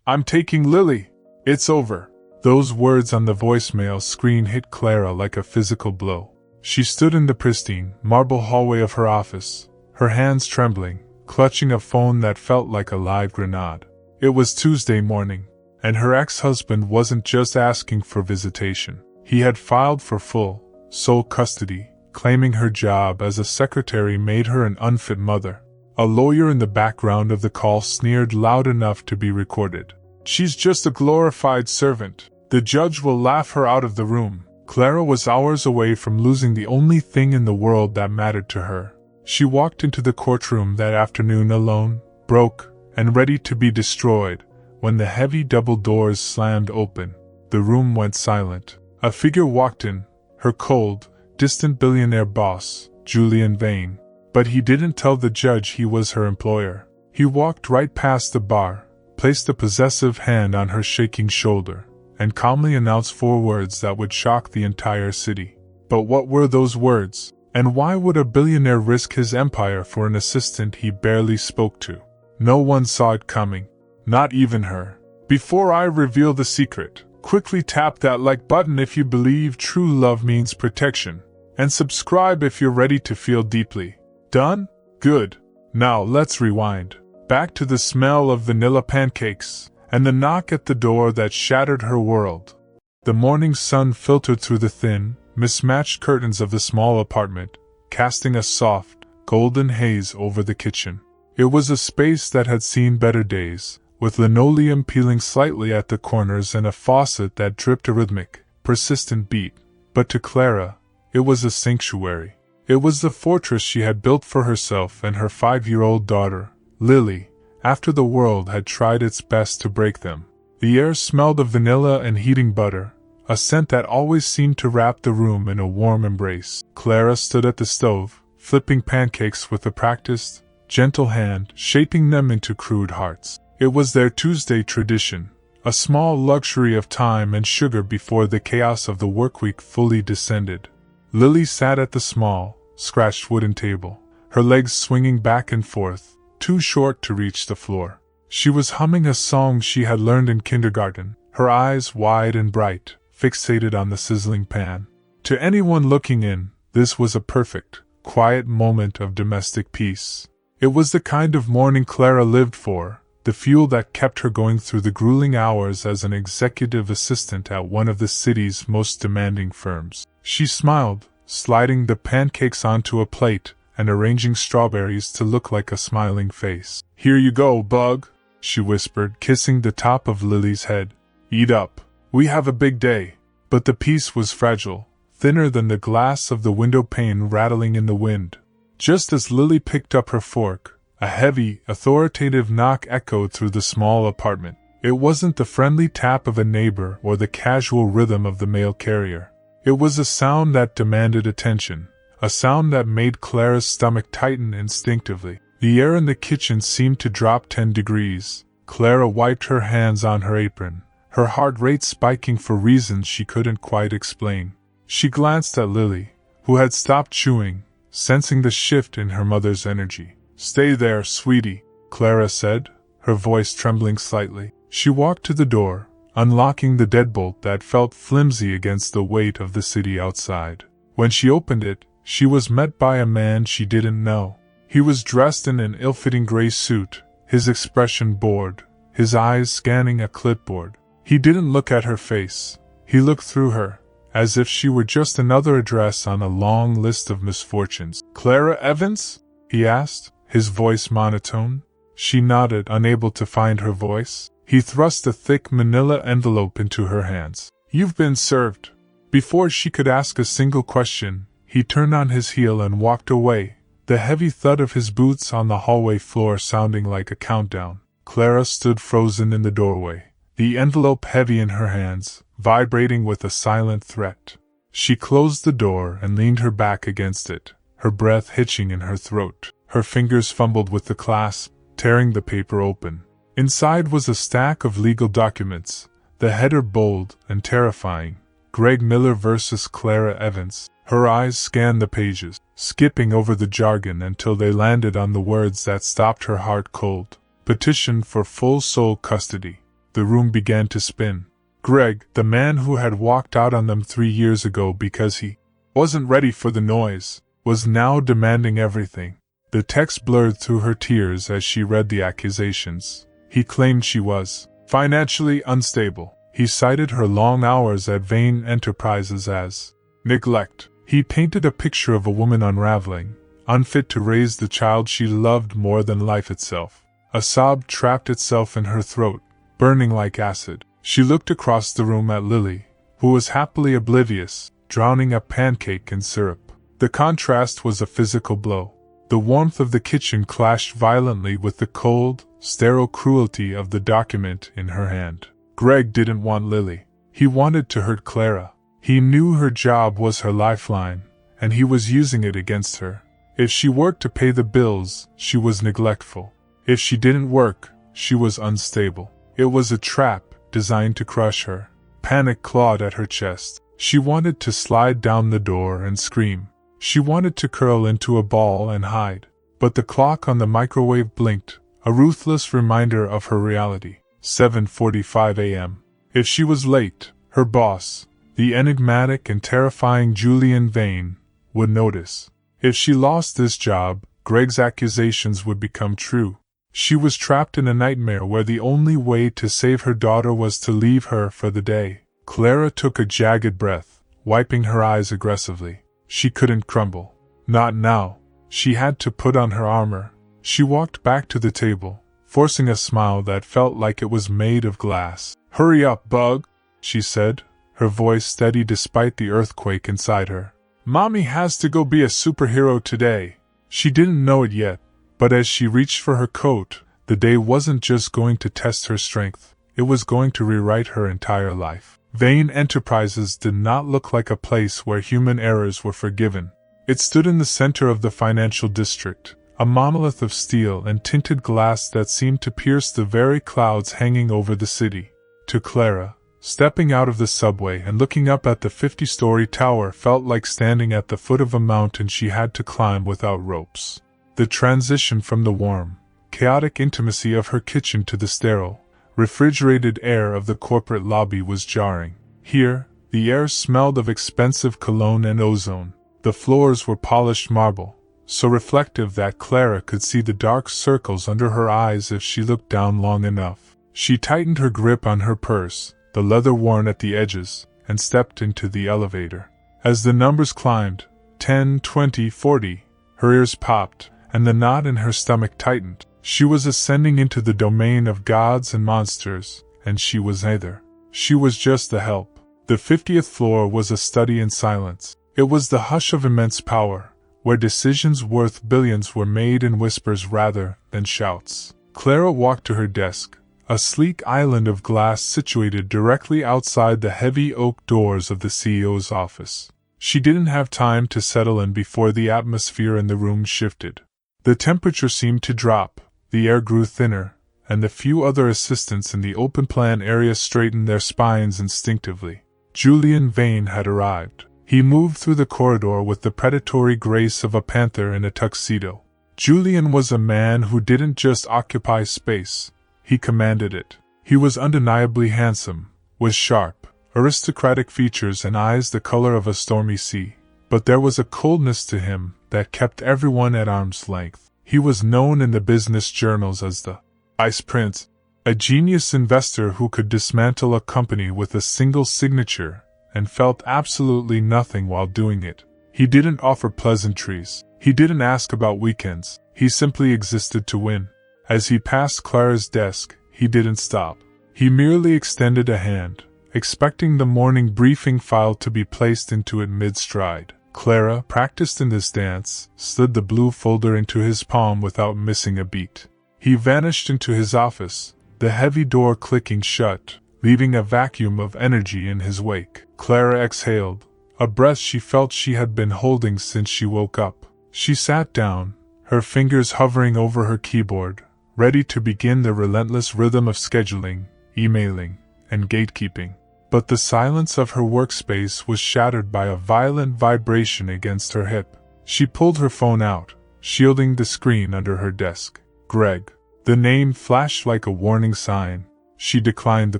I'm taking Lily. It's over. Those words on the voicemail screen hit Clara like a physical blow. She stood in the pristine, marble hallway of her office, her hands trembling, clutching a phone that felt like a live grenade. It was Tuesday morning, and her ex-husband wasn't just asking for visitation. He had filed for full, sole custody, claiming her job as a secretary made her an unfit mother. A lawyer in the background of the call sneered loud enough to be recorded. "She's just a glorified servant. The judge will laugh her out of the room." Clara was hours away from losing the only thing in the world that mattered to her. She walked into the courtroom that afternoon alone, broke, and ready to be destroyed, when the heavy double doors slammed open. The room went silent. A figure walked in, her cold, distant billionaire boss, Julian Vane. But he didn't tell the judge he was her employer. He walked right past the bar, placed a possessive hand on her shaking shoulder, and calmly announced 4 words that would shock the entire city. But what were those words? And why would a billionaire risk his empire for an assistant he barely spoke to? No one saw it coming. Not even her. Before I reveal the secret, quickly tap that like button if you believe true love means protection. And subscribe if you're ready to feel deeply. Done? Good. Now let's rewind. Back to the smell of vanilla pancakes, and the knock at the door that shattered her world. The morning sun filtered through the thin, mismatched curtains of the small apartment, casting a soft, golden haze over the kitchen. It was a space that had seen better days, with linoleum peeling slightly at the corners and a faucet that dripped a rhythmic, persistent beat. But to Clara, it was a sanctuary. It was the fortress she had built for herself and her 5-year-old daughter, Lily, after the world had tried its best to break them. The air smelled of vanilla and heating butter, a scent that always seemed to wrap the room in a warm embrace. Clara stood at the stove, flipping pancakes with a practiced, gentle hand, shaping them into crude hearts. It was their Tuesday tradition, a small luxury of time and sugar before the chaos of the workweek fully descended. Lily sat at the small, scratched wooden table, her legs swinging back and forth, too short to reach the floor. She was humming a song she had learned in kindergarten, her eyes wide and bright, fixated on the sizzling pan. To anyone looking in, this was a perfect, quiet moment of domestic peace. It was the kind of morning Clara lived for, the fuel that kept her going through the grueling hours as an executive assistant at one of the city's most demanding firms. She smiled, sliding the pancakes onto a plate and arranging strawberries to look like a smiling face. "Here you go, bug," she whispered, kissing the top of Lily's head. "Eat up. We have a big day." But the piece was fragile, thinner than the glass of the window pane rattling in the wind. Just as Lily picked up her fork, a heavy, authoritative knock echoed through the small apartment. It wasn't the friendly tap of a neighbor or the casual rhythm of the mail carrier. It was a sound that demanded attention, a sound that made Clara's stomach tighten instinctively. The air in the kitchen seemed to drop 10 degrees. Clara wiped her hands on her apron, her heart rate spiking for reasons she couldn't quite explain. She glanced at Lily, who had stopped chewing, sensing the shift in her mother's energy. "Stay there, sweetie," Clara said, her voice trembling slightly. She walked to the door, unlocking the deadbolt that felt flimsy against the weight of the city outside. When she opened it, she was met by a man she didn't know. He was dressed in an ill-fitting gray suit, his expression bored, his eyes scanning a clipboard. He didn't look at her face. He looked through her, as if she were just another address on a long list of misfortunes. "Clara Evans?" he asked, his voice monotone. She nodded, unable to find her voice. He thrust a thick manila envelope into her hands. "You've been served." Before she could ask a single question, he turned on his heel and walked away, the heavy thud of his boots on the hallway floor sounding like a countdown. Clara stood frozen in the doorway, the envelope heavy in her hands, vibrating with a silent threat. She closed the door and leaned her back against it, her breath hitching in her throat. Her fingers fumbled with the clasp, tearing the paper open. Inside was a stack of legal documents, the header bold and terrifying. Greg Miller versus Clara Evans. Her eyes scanned the pages, skipping over the jargon until they landed on the words that stopped her heart cold. Petition for full sole custody. the room began to spin. Greg, the man who had walked out on them 3 years ago because he wasn't ready for the noise, was now demanding everything. The text blurred through her tears as she read the accusations. He claimed she was financially unstable. He cited her long hours at vain enterprises as neglect. He painted a picture of a woman unraveling, unfit to raise the child she loved more than life itself. A sob trapped itself in her throat, burning like acid. She looked across the room at Lily, who was happily oblivious, drowning a pancake in syrup. The contrast was a physical blow. The warmth of the kitchen clashed violently with the cold, sterile cruelty of the document in her hand. Greg didn't want Lily. He wanted to hurt Clara. He knew her job was her lifeline, and he was using it against her. If she worked to pay the bills, she was neglectful. If she didn't work, she was unstable. It was a trap designed to crush her. Panic clawed at her chest. She wanted to slide down the door and scream. She wanted to curl into a ball and hide. But the clock on the microwave blinked, a ruthless reminder of her reality. 7:45 a.m. If she was late, her boss, the enigmatic and terrifying Julian Vane, would notice. If she lost this job, Greg's accusations would become true. She was trapped in a nightmare where the only way to save her daughter was to leave her for the day. Clara took a jagged breath, wiping her eyes aggressively. She couldn't crumble. Not now. She had to put on her armor. She walked back to the table, forcing a smile that felt like it was made of glass. "Hurry up, Bug," she said, her voice steady despite the earthquake inside her. "Mommy has to go be a superhero today." She didn't know it yet, but as she reached for her coat, the day wasn't just going to test her strength, it was going to rewrite her entire life. Vane Enterprises did not look like a place where human errors were forgiven. It stood in the center of the financial district, a monolith of steel and tinted glass that seemed to pierce the very clouds hanging over the city. To Clara, stepping out of the subway and looking up at the 50-story tower felt like standing at the foot of a mountain she had to climb without ropes. The transition from the warm, chaotic intimacy of her kitchen to the sterile, refrigerated air of the corporate lobby was jarring. Here, the air smelled of expensive cologne and ozone. The floors were polished marble, so reflective that Clara could see the dark circles under her eyes if she looked down long enough. She tightened her grip on her purse, the leather worn at the edges, and stepped into the elevator. As the numbers climbed, 10, 20, 40, her ears popped, and the knot in her stomach tightened. She was ascending into the domain of gods and monsters, and she was neither. She was just the help. The 50th floor was a study in silence. It was the hush of immense power, where decisions worth billions were made in whispers rather than shouts. Clara walked to her desk, a sleek island of glass situated directly outside the heavy oak doors of the CEO's office. She didn't have time to settle in before the atmosphere in the room shifted. The temperature seemed to drop, the air grew thinner, and the few other assistants in the open-plan area straightened their spines instinctively. Julian Vane had arrived. He moved through the corridor with the predatory grace of a panther in a tuxedo. Julian was a man who didn't just occupy space, he commanded it. He was undeniably handsome, with sharp, aristocratic features and eyes the color of a stormy sea. But there was a coldness to him that kept everyone at arm's length. He was known in the business journals as the Ice Prince, a genius investor who could dismantle a company with a single signature, and felt absolutely nothing while doing it. He didn't offer pleasantries. He didn't ask about weekends. He simply existed to win. As he passed Clara's desk, he didn't stop. He merely extended a hand, expecting the morning briefing file to be placed into it mid-stride. Clara, practiced in this dance, slid the blue folder into his palm without missing a beat. He vanished into his office, the heavy door clicking shut, leaving a vacuum of energy in his wake. Clara exhaled, a breath she felt she had been holding since she woke up. She sat down, her fingers hovering over her keyboard, ready to begin the relentless rhythm of scheduling, emailing, and gatekeeping. But the silence of her workspace was shattered by a violent vibration against her hip. She pulled her phone out, shielding the screen under her desk. Greg. The name flashed like a warning sign. She declined the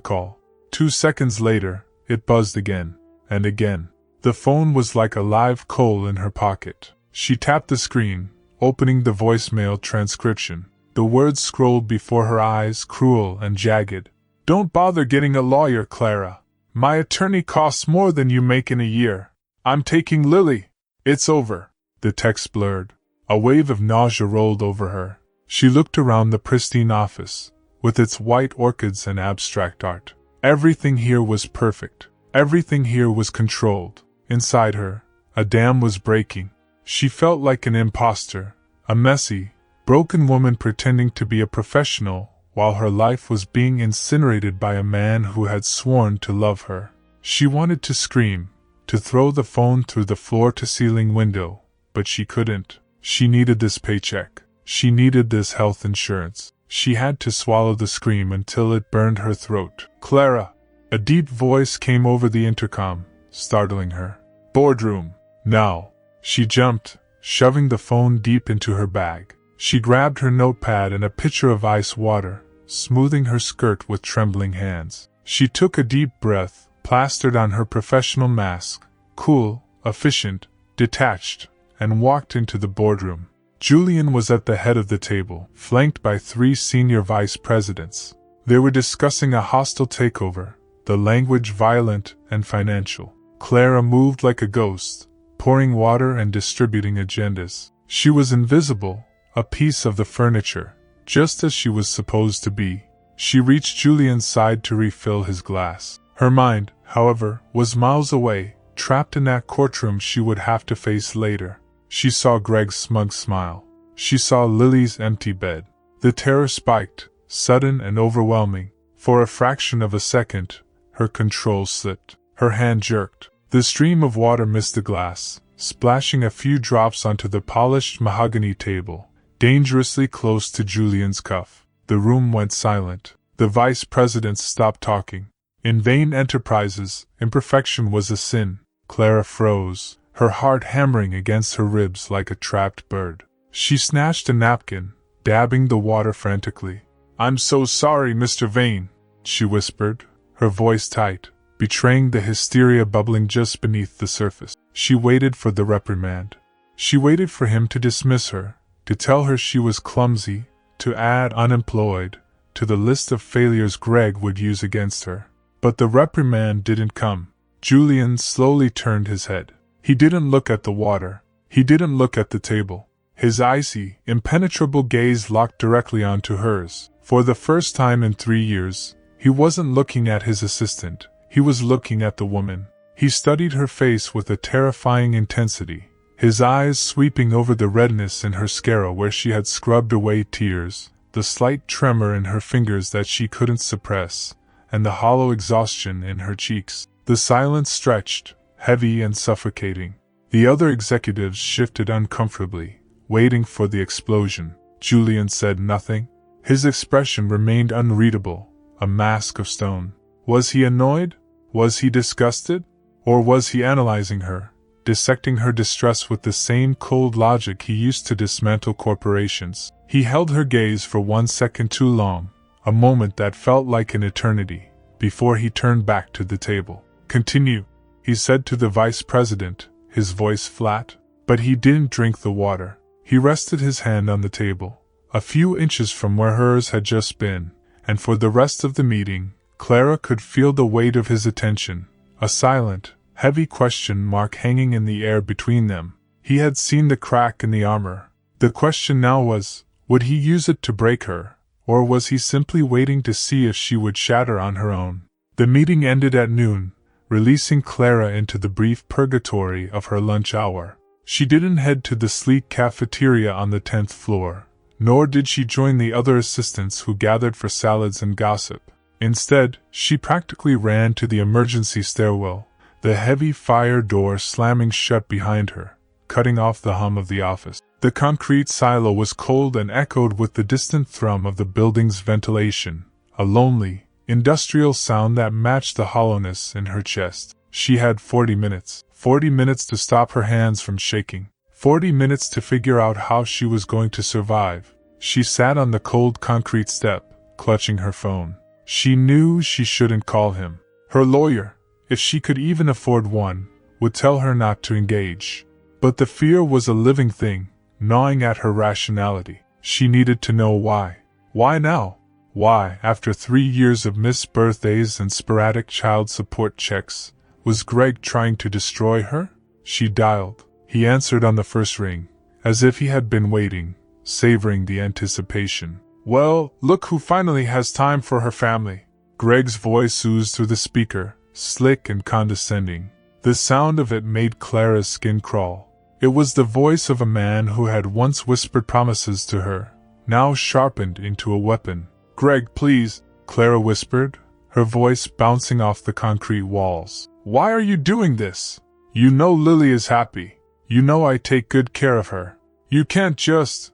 call. 2 seconds later, it buzzed again, and again. The phone was like a live coal in her pocket. She tapped the screen, opening the voicemail transcription. The words scrolled before her eyes, cruel and jagged. "Don't bother getting a lawyer, Clara. My attorney costs more than you make in a year. I'm taking Lily. It's over." The text blurred. A wave of nausea rolled over her. She looked around the pristine office, with its white orchids and abstract art. Everything here was perfect. Everything here was controlled. Inside her, a dam was breaking. She felt like an imposter, a messy, broken woman pretending to be a professional, while her life was being incinerated by a man who had sworn to love her. She wanted to scream, to throw the phone through the floor-to-ceiling window, but she couldn't. She needed this paycheck. She needed this health insurance. She had to swallow the scream until it burned her throat. "Clara!" A deep voice came over the intercom, startling her. "Boardroom, now!" She jumped, shoving the phone deep into her bag. She grabbed her notepad and a pitcher of ice water, smoothing her skirt with trembling hands. She took a deep breath, plastered on her professional mask, cool, efficient, detached, and walked into the boardroom. Julian was at the head of the table, flanked by 3 senior vice presidents. They were discussing a hostile takeover, the language violent and financial. Clara moved like a ghost, pouring water and distributing agendas. She was invisible, a piece of the furniture, just as she was supposed to be. She reached Julian's side to refill his glass. Her mind, however, was miles away, trapped in that courtroom she would have to face later. She saw Greg's smug smile. She saw Lily's empty bed. The terror spiked, sudden and overwhelming. For a fraction of a second, her control slipped. Her hand jerked. The stream of water missed the glass, splashing a few drops onto the polished mahogany table, dangerously close to Julian's cuff. The room went silent. The vice presidents stopped talking. In vain enterprises, imperfection was a sin. Clara froze, her heart hammering against her ribs like a trapped bird. She snatched a napkin, dabbing the water frantically. "I'm so sorry, Mr. Vane," she whispered, her voice tight, betraying the hysteria bubbling just beneath the surface. She waited for the reprimand. She waited for him to dismiss her, to tell her she was clumsy, to add unemployed to the list of failures Greg would use against her. But the reprimand didn't come. Julian slowly turned his head. He didn't look at the water. He didn't look at the table. His icy, impenetrable gaze locked directly onto hers. For the first time in 3 years, he wasn't looking at his assistant. He was looking at the woman. He studied her face with a terrifying intensity, his eyes sweeping over the redness in her sclera where she had scrubbed away tears, the slight tremor in her fingers that she couldn't suppress, and the hollow exhaustion in her cheeks. The silence stretched, heavy and suffocating. The other executives shifted uncomfortably, waiting for the explosion. Julian said nothing. His expression remained unreadable, a mask of stone. Was he annoyed? Was he disgusted? Or was he analyzing her, dissecting her distress with the same cold logic he used to dismantle corporations? He held her gaze for 1 second too long, a moment that felt like an eternity, before he turned back to the table. "Continue," he said to the vice president, his voice flat. But he didn't drink the water. He rested his hand on the table, a few inches from where hers had just been, and for the rest of the meeting, Clara could feel the weight of his attention, a silent, heavy question mark hanging in the air between them. He had seen the crack in the armor. The question now was, would he use it to break her, or was he simply waiting to see if she would shatter on her own? The meeting ended at noon, releasing Clara into the brief purgatory of her lunch hour. She didn't head to the sleek cafeteria on the 10th floor, nor did she join the other assistants who gathered for salads and gossip. Instead, she practically ran to the emergency stairwell, the heavy fire door slamming shut behind her, cutting off the hum of the office. The concrete silo was cold and echoed with the distant thrum of the building's ventilation, a lonely, industrial sound that matched the hollowness in her chest. She had 40 minutes. 40 minutes to stop her hands from shaking. 40 minutes to figure out how she was going to survive. She sat on the cold concrete step, clutching her phone. She knew she shouldn't call him. Her lawyer, if she could even afford one, would tell her not to engage. But the fear was a living thing, gnawing at her rationality. She needed to know why. Why now? Why, after 3 years of missed birthdays and sporadic child support checks, was Greg trying to destroy her? She dialed. He answered on the first ring, as if he had been waiting, savoring the anticipation. "Well, look who finally has time for her family." Greg's voice oozed through the speaker, slick and condescending. The sound of it made Clara's skin crawl. It was the voice of a man who had once whispered promises to her, now sharpened into a weapon. "Greg, please," Clara whispered, her voice bouncing off the concrete walls. "Why are you doing this? You know Lily is happy. You know I take good care of her. You can't just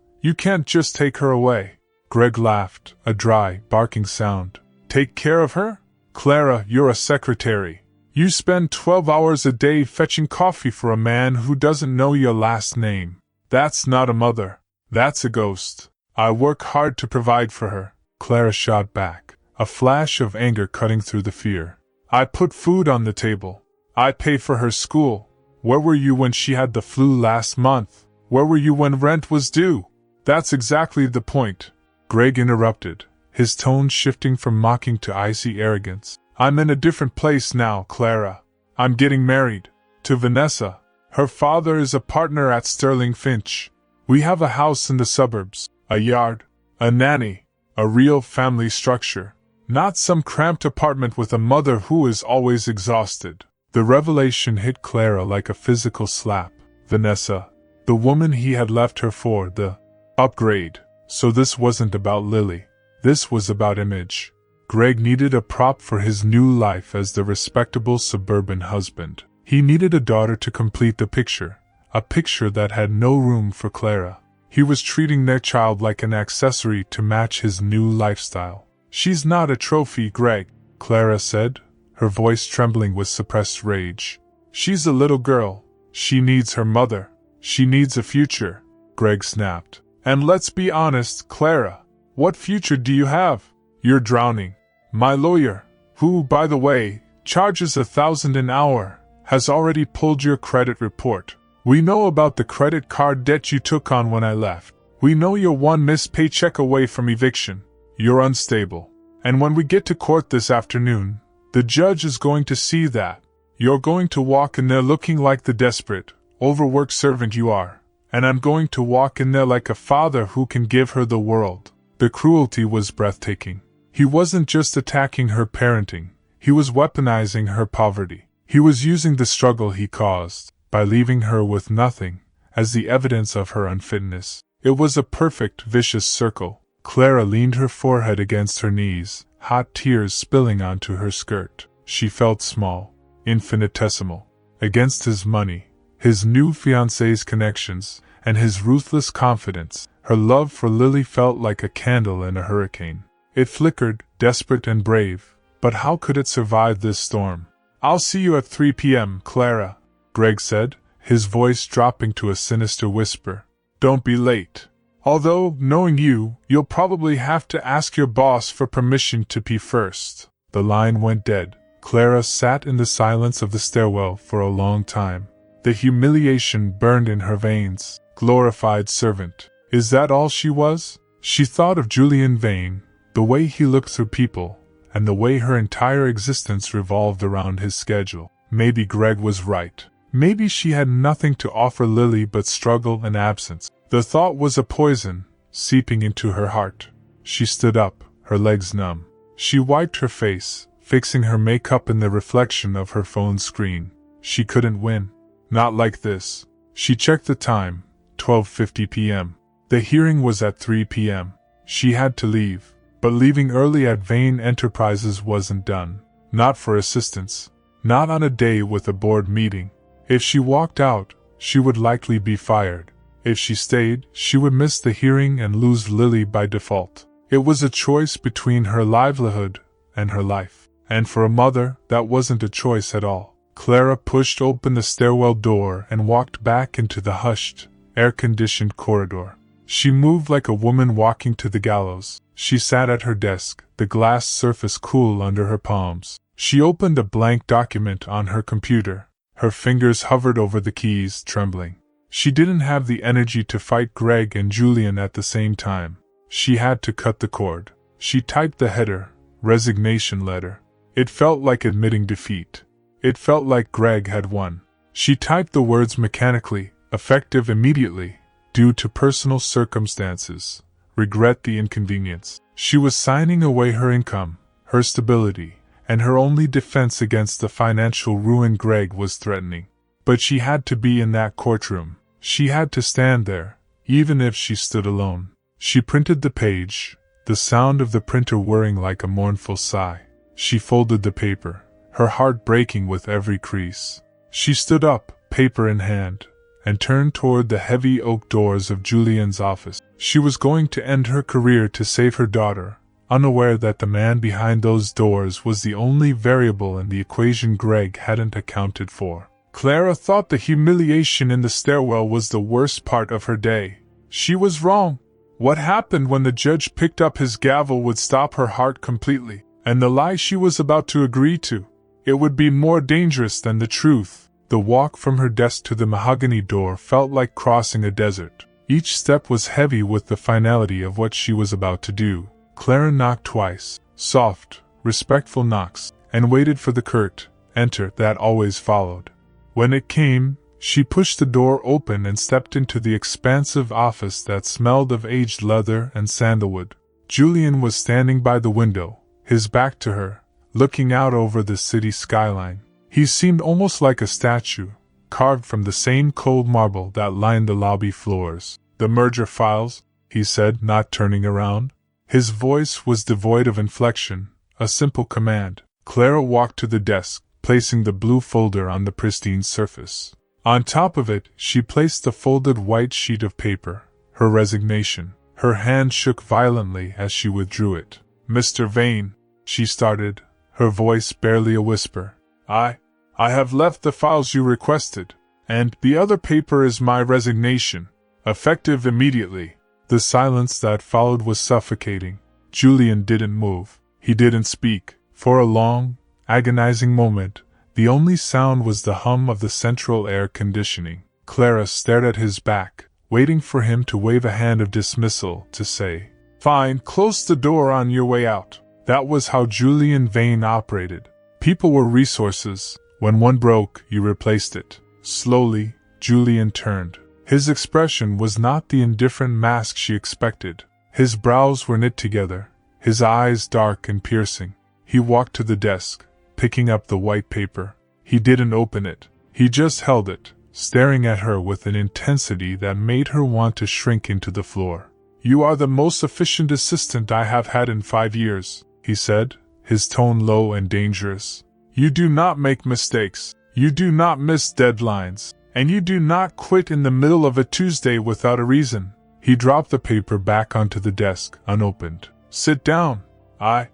take her away." Greg laughed, a dry, barking sound. "Take care of her? Clara, you're a secretary. You spend 12 hours a day fetching coffee for a man who doesn't know your last name. That's not a mother. That's a ghost. I work hard to provide for her." Clara shot back, a flash of anger cutting through the fear. "I put food on the table. I pay for her school. Where were you when she had the flu last month? Where were you when rent was due?" "That's exactly the point," Greg interrupted, his tone shifting from mocking to icy arrogance. "I'm in a different place now, Clara. I'm getting married. To Vanessa. Her father is a partner at Sterling Finch. We have a house in the suburbs, a yard, a nanny, a real family structure. Not some cramped apartment with a mother who is always exhausted." The revelation hit Clara like a physical slap. Vanessa, the woman he had left her for, the upgrade. So this wasn't about Lily. This was about image. Greg needed a prop for his new life as the respectable suburban husband. He needed a daughter to complete the picture, a picture that had no room for Clara. He was treating their child like an accessory to match his new lifestyle. "She's not a trophy, Greg," Clara said, her voice trembling with suppressed rage. "She's a little girl. She needs her mother. She needs a future," Greg snapped. "And let's be honest, Clara, what future do you have? You're drowning. My lawyer, who, by the way, charges $1,000 an hour, has already pulled your credit report. We know about the credit card debt you took on when I left. We know you're one missed paycheck away from eviction. You're unstable. And when we get to court this afternoon, the judge is going to see that. You're going to walk in there looking like the desperate, overworked servant you are. And I'm going to walk in there like a father who can give her the world." The cruelty was breathtaking. He wasn't just attacking her parenting, he was weaponizing her poverty. He was using the struggle he caused, by leaving her with nothing, as the evidence of her unfitness. It was a perfect, vicious circle. Clara leaned her forehead against her knees, hot tears spilling onto her skirt. She felt small, infinitesimal, against his money, his new fiancé's connections, and his ruthless confidence. Her love for Lily felt like a candle in a hurricane. It flickered, desperate and brave, but how could it survive this storm? "I'll see you at 3 p.m., Clara," Greg said, his voice dropping to a sinister whisper. "Don't be late. Although, knowing you, you'll probably have to ask your boss for permission to pee first." The line went dead. Clara sat in the silence of the stairwell for a long time. The humiliation burned in her veins. Glorified servant. Is that all she was? She thought of Julian Vane, the way he looked through people, and the way her entire existence revolved around his schedule. Maybe Greg was right. Maybe she had nothing to offer Lily but struggle and absence. The thought was a poison, seeping into her heart. She stood up, her legs numb. She wiped her face, fixing her makeup in the reflection of her phone screen. She couldn't win. Not like this. She checked the time, 12:50 p.m. The hearing was at 3 p.m. She had to leave, but leaving early at Vane Enterprises wasn't done. Not for assistance. Not on a day with a board meeting. If she walked out, she would likely be fired. If she stayed, she would miss the hearing and lose Lily by default. It was a choice between her livelihood and her life. And for a mother, that wasn't a choice at all. Clara pushed open the stairwell door and walked back into the hushed, air-conditioned corridor. She moved like a woman walking to the gallows. She sat at her desk, the glass surface cool under her palms. She opened a blank document on her computer. Her fingers hovered over the keys, trembling. She didn't have the energy to fight Greg and Julian at the same time. She had to cut the cord. She typed the header, resignation letter. It felt like admitting defeat. It felt like Greg had won. She typed the words mechanically, effective immediately, due to personal circumstances. Regret the inconvenience. She was signing away her income, her stability, and her only defense against the financial ruin Greg was threatening. But she had to be in that courtroom. She had to stand there, even if she stood alone. She printed the page, the sound of the printer whirring like a mournful sigh. She folded the paper, her heart breaking with every crease. She stood up, paper in hand, and turned toward the heavy oak doors of Julian's office. She was going to end her career to save her daughter, unaware that the man behind those doors was the only variable in the equation Greg hadn't accounted for. Clara thought the humiliation in the stairwell was the worst part of her day. She was wrong. What happened when the judge picked up his gavel would stop her heart completely, and the lie she was about to agree to, it would be more dangerous than the truth. The walk from her desk to the mahogany door felt like crossing a desert. Each step was heavy with the finality of what she was about to do. Clara knocked twice, soft, respectful knocks, and waited for the curt enter that always followed. When it came, she pushed the door open and stepped into the expansive office that smelled of aged leather and sandalwood. Julian was standing by the window, his back to her, looking out over the city skyline. He seemed almost like a statue, carved from the same cold marble that lined the lobby floors. "The merger files," he said, not turning around. His voice was devoid of inflection, a simple command. Clara walked to the desk, placing the blue folder on the pristine surface. On top of it, she placed the folded white sheet of paper, her resignation. Her hand shook violently as she withdrew it. "Mr. Vane," she started, her voice barely a whisper. I have left the files you requested, and the other paper is my resignation, effective immediately." The silence that followed was suffocating. Julian didn't move. He didn't speak. For a long, agonizing moment, the only sound was the hum of the central air conditioning. Clara stared at his back, waiting for him to wave a hand of dismissal, to say, "Fine, close the door on your way out." That was how Julian Vane operated. People were resources. When one broke, you replaced it. Slowly, Julian turned. His expression was not the indifferent mask she expected. His brows were knit together, his eyes dark and piercing. He walked to the desk, picking up the white paper. He didn't open it. He just held it, staring at her with an intensity that made her want to shrink into the floor. "You are the most efficient assistant I have had in 5 years, he said, his tone low and dangerous. "You do not make mistakes, you do not miss deadlines, and you do not quit in the middle of a Tuesday without a reason." He dropped the paper back onto the desk, unopened. "Sit down." I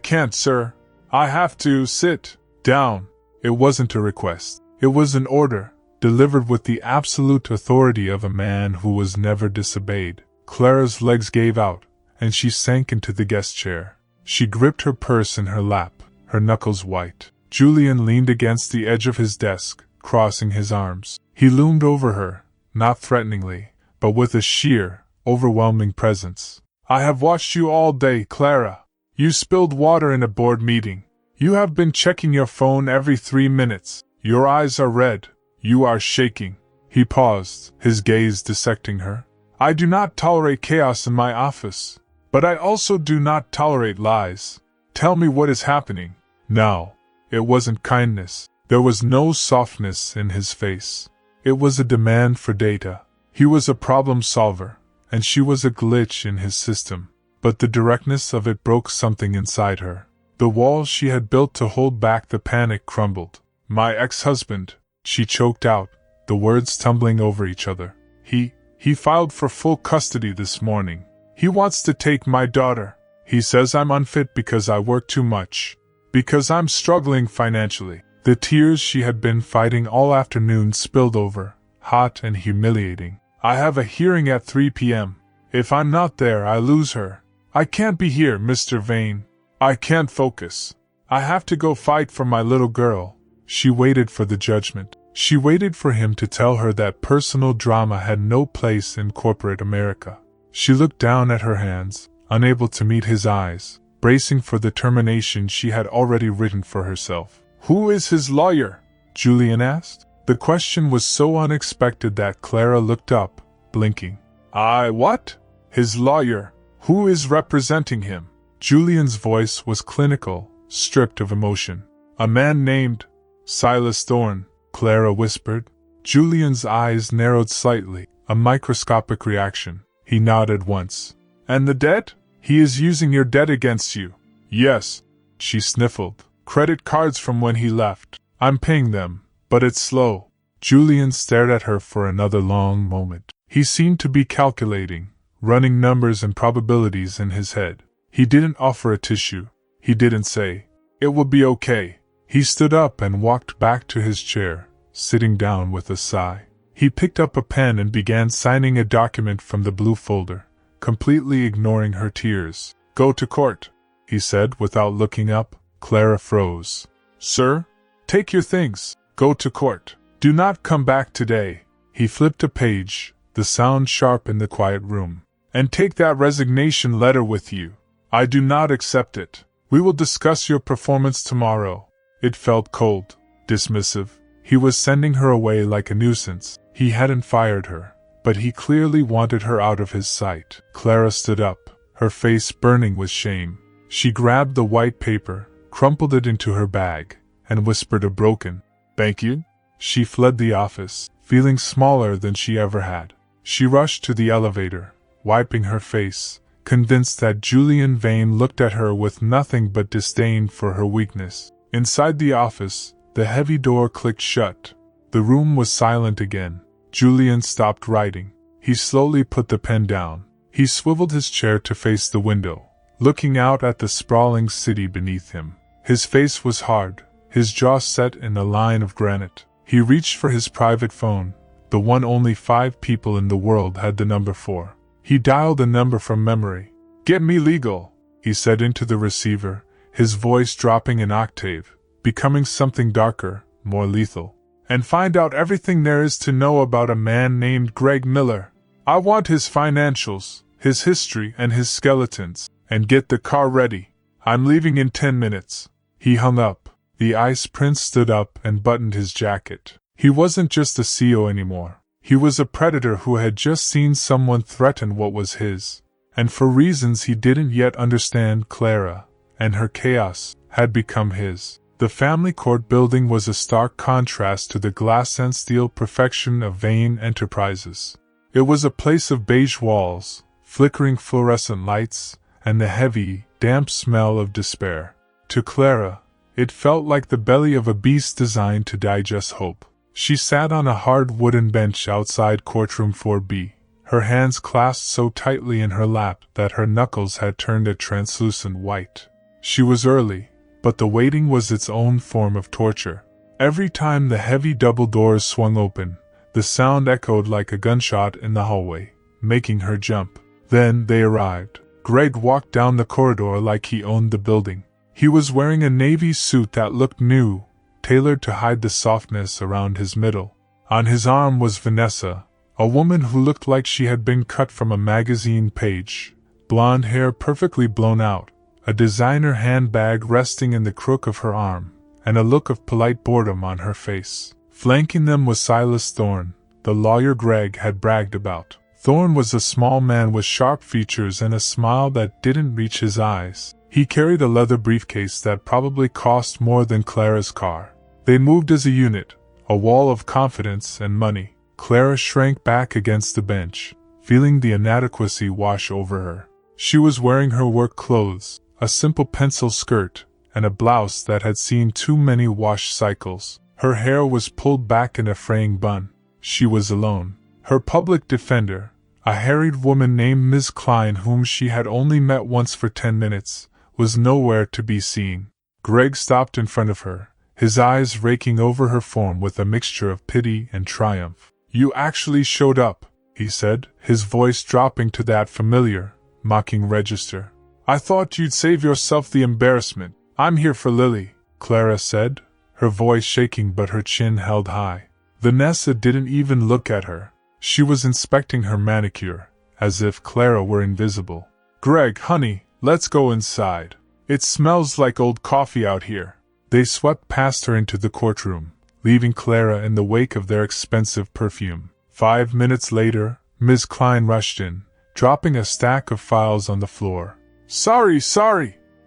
can't, sir. I have to sit down." It wasn't a request. It was an order, delivered with the absolute authority of a man who was never disobeyed. Clara's legs gave out, and she sank into the guest chair. She gripped her purse in her lap, her knuckles white. Julian leaned against the edge of his desk, crossing his arms. He loomed over her, not threateningly, but with a sheer, overwhelming presence. "I have watched you all day, Clara. You spilled water in a board meeting. You have been checking your phone every 3 minutes. Your eyes are red. You are shaking." He paused, his gaze dissecting her. "I do not tolerate chaos in my office, but I also do not tolerate lies. Tell me what is happening now." It wasn't kindness. There was no softness in his face. It was a demand for data. He was a problem solver, and she was a glitch in his system. But the directness of it broke something inside her. The walls she had built to hold back the panic crumbled. "My ex-husband," she choked out, the words tumbling over each other. He filed for full custody this morning. He wants to take my daughter. He says I'm unfit because I work too much. Because I'm struggling financially." The tears she had been fighting all afternoon spilled over, hot and humiliating. "I have a hearing at 3 p.m. If I'm not there, I lose her. I can't be here, Mr. Vane. I can't focus. I have to go fight for my little girl." She waited for the judgment. She waited for him to tell her that personal drama had no place in corporate America. She looked down at her hands, unable to meet his eyes, bracing for the termination she had already written for herself. "Who is his lawyer?" Julian asked. The question was so unexpected that Clara looked up, blinking. What? His lawyer? Who is representing him?" Julian's voice was clinical, stripped of emotion. "A man named Silas Thorne," Clara whispered. Julian's eyes narrowed slightly, a microscopic reaction. He nodded once. "And the debt? He is using your debt against you." "Yes," she sniffled. "Credit cards from when he left. I'm paying them, but it's slow." Julian stared at her for another long moment. He seemed to be calculating, running numbers and probabilities in his head. He didn't offer a tissue. He didn't say, "It will be okay." He stood up and walked back to his chair, sitting down with a sigh. He picked up a pen and began signing a document from the blue folder, completely ignoring her tears. "Go to court," he said without looking up. Clara froze. "Sir? Take your things. Go to court. Do not come back today." He flipped a page, the sound sharp in the quiet room. "And take that resignation letter with you. I do not accept it. We will discuss your performance tomorrow." It felt cold, dismissive. He was sending her away like a nuisance. He hadn't fired her, but he clearly wanted her out of his sight. Clara stood up, her face burning with shame. She grabbed the white paper, crumpled it into her bag, and whispered a broken, "Thank you." She fled the office, feeling smaller than she ever had. She rushed to the elevator, wiping her face, convinced that Julian Vane looked at her with nothing but disdain for her weakness. Inside the office, the heavy door clicked shut. The room was silent again. Julian stopped writing. He slowly put the pen down. He swiveled his chair to face the window, looking out at the sprawling city beneath him. His face was hard, his jaw set in a line of granite. He reached for his private phone, the one only 5 people in the world had the number for. He dialed the number from memory. "Get me legal," he said into the receiver, his voice dropping an octave, becoming something darker, more lethal. "And find out everything there is to know about a man named Greg Miller. I want his financials, his history and his skeletons. And get the car ready. I'm leaving in 10 minutes. He hung up. The Ice Prince stood up and buttoned his jacket. He wasn't just a CEO anymore. He was a predator who had just seen someone threaten what was his. And for reasons he didn't yet understand, Clara, and her chaos, had become his. The family court building was a stark contrast to the glass and steel perfection of Vane Enterprises. It was a place of beige walls, flickering fluorescent lights, and the heavy, damp smell of despair. To Clara, it felt like the belly of a beast designed to digest hope. She sat on a hard wooden bench outside courtroom 4B, her hands clasped so tightly in her lap that her knuckles had turned a translucent white. She was early, but the waiting was its own form of torture. Every time the heavy double doors swung open, the sound echoed like a gunshot in the hallway, making her jump. Then they arrived. Greg walked down the corridor like he owned the building. He was wearing a navy suit that looked new, tailored to hide the softness around his middle. On his arm was Vanessa, a woman who looked like she had been cut from a magazine page, blonde hair perfectly blown out, a designer handbag resting in the crook of her arm, and a look of polite boredom on her face. Flanking them was Silas Thorne, the lawyer Greg had bragged about. Thorne was a small man with sharp features and a smile that didn't reach his eyes. He carried a leather briefcase that probably cost more than Clara's car. They moved as a unit, a wall of confidence and money. Clara shrank back against the bench, feeling the inadequacy wash over her. She was wearing her work clothes, a simple pencil skirt, and a blouse that had seen too many wash cycles. Her hair was pulled back in a fraying bun. She was alone. Her public defender, a harried woman named Ms. Klein whom she had only met once for 10 minutes, was nowhere to be seen. Greg stopped in front of her, his eyes raking over her form with a mixture of pity and triumph. "You actually showed up," he said, his voice dropping to that familiar, mocking register. I thought you'd save yourself the embarrassment. I'm here for Lily, Clara said, her voice shaking but her chin held high. Vanessa didn't even look at her. She was inspecting her manicure, as if Clara were invisible. Greg, honey, let's go inside. It smells like old coffee out here. They swept past her into the courtroom, leaving Clara in the wake of their expensive perfume. 5 minutes later, Ms. Klein rushed in, dropping a stack of files on the floor. Sorry.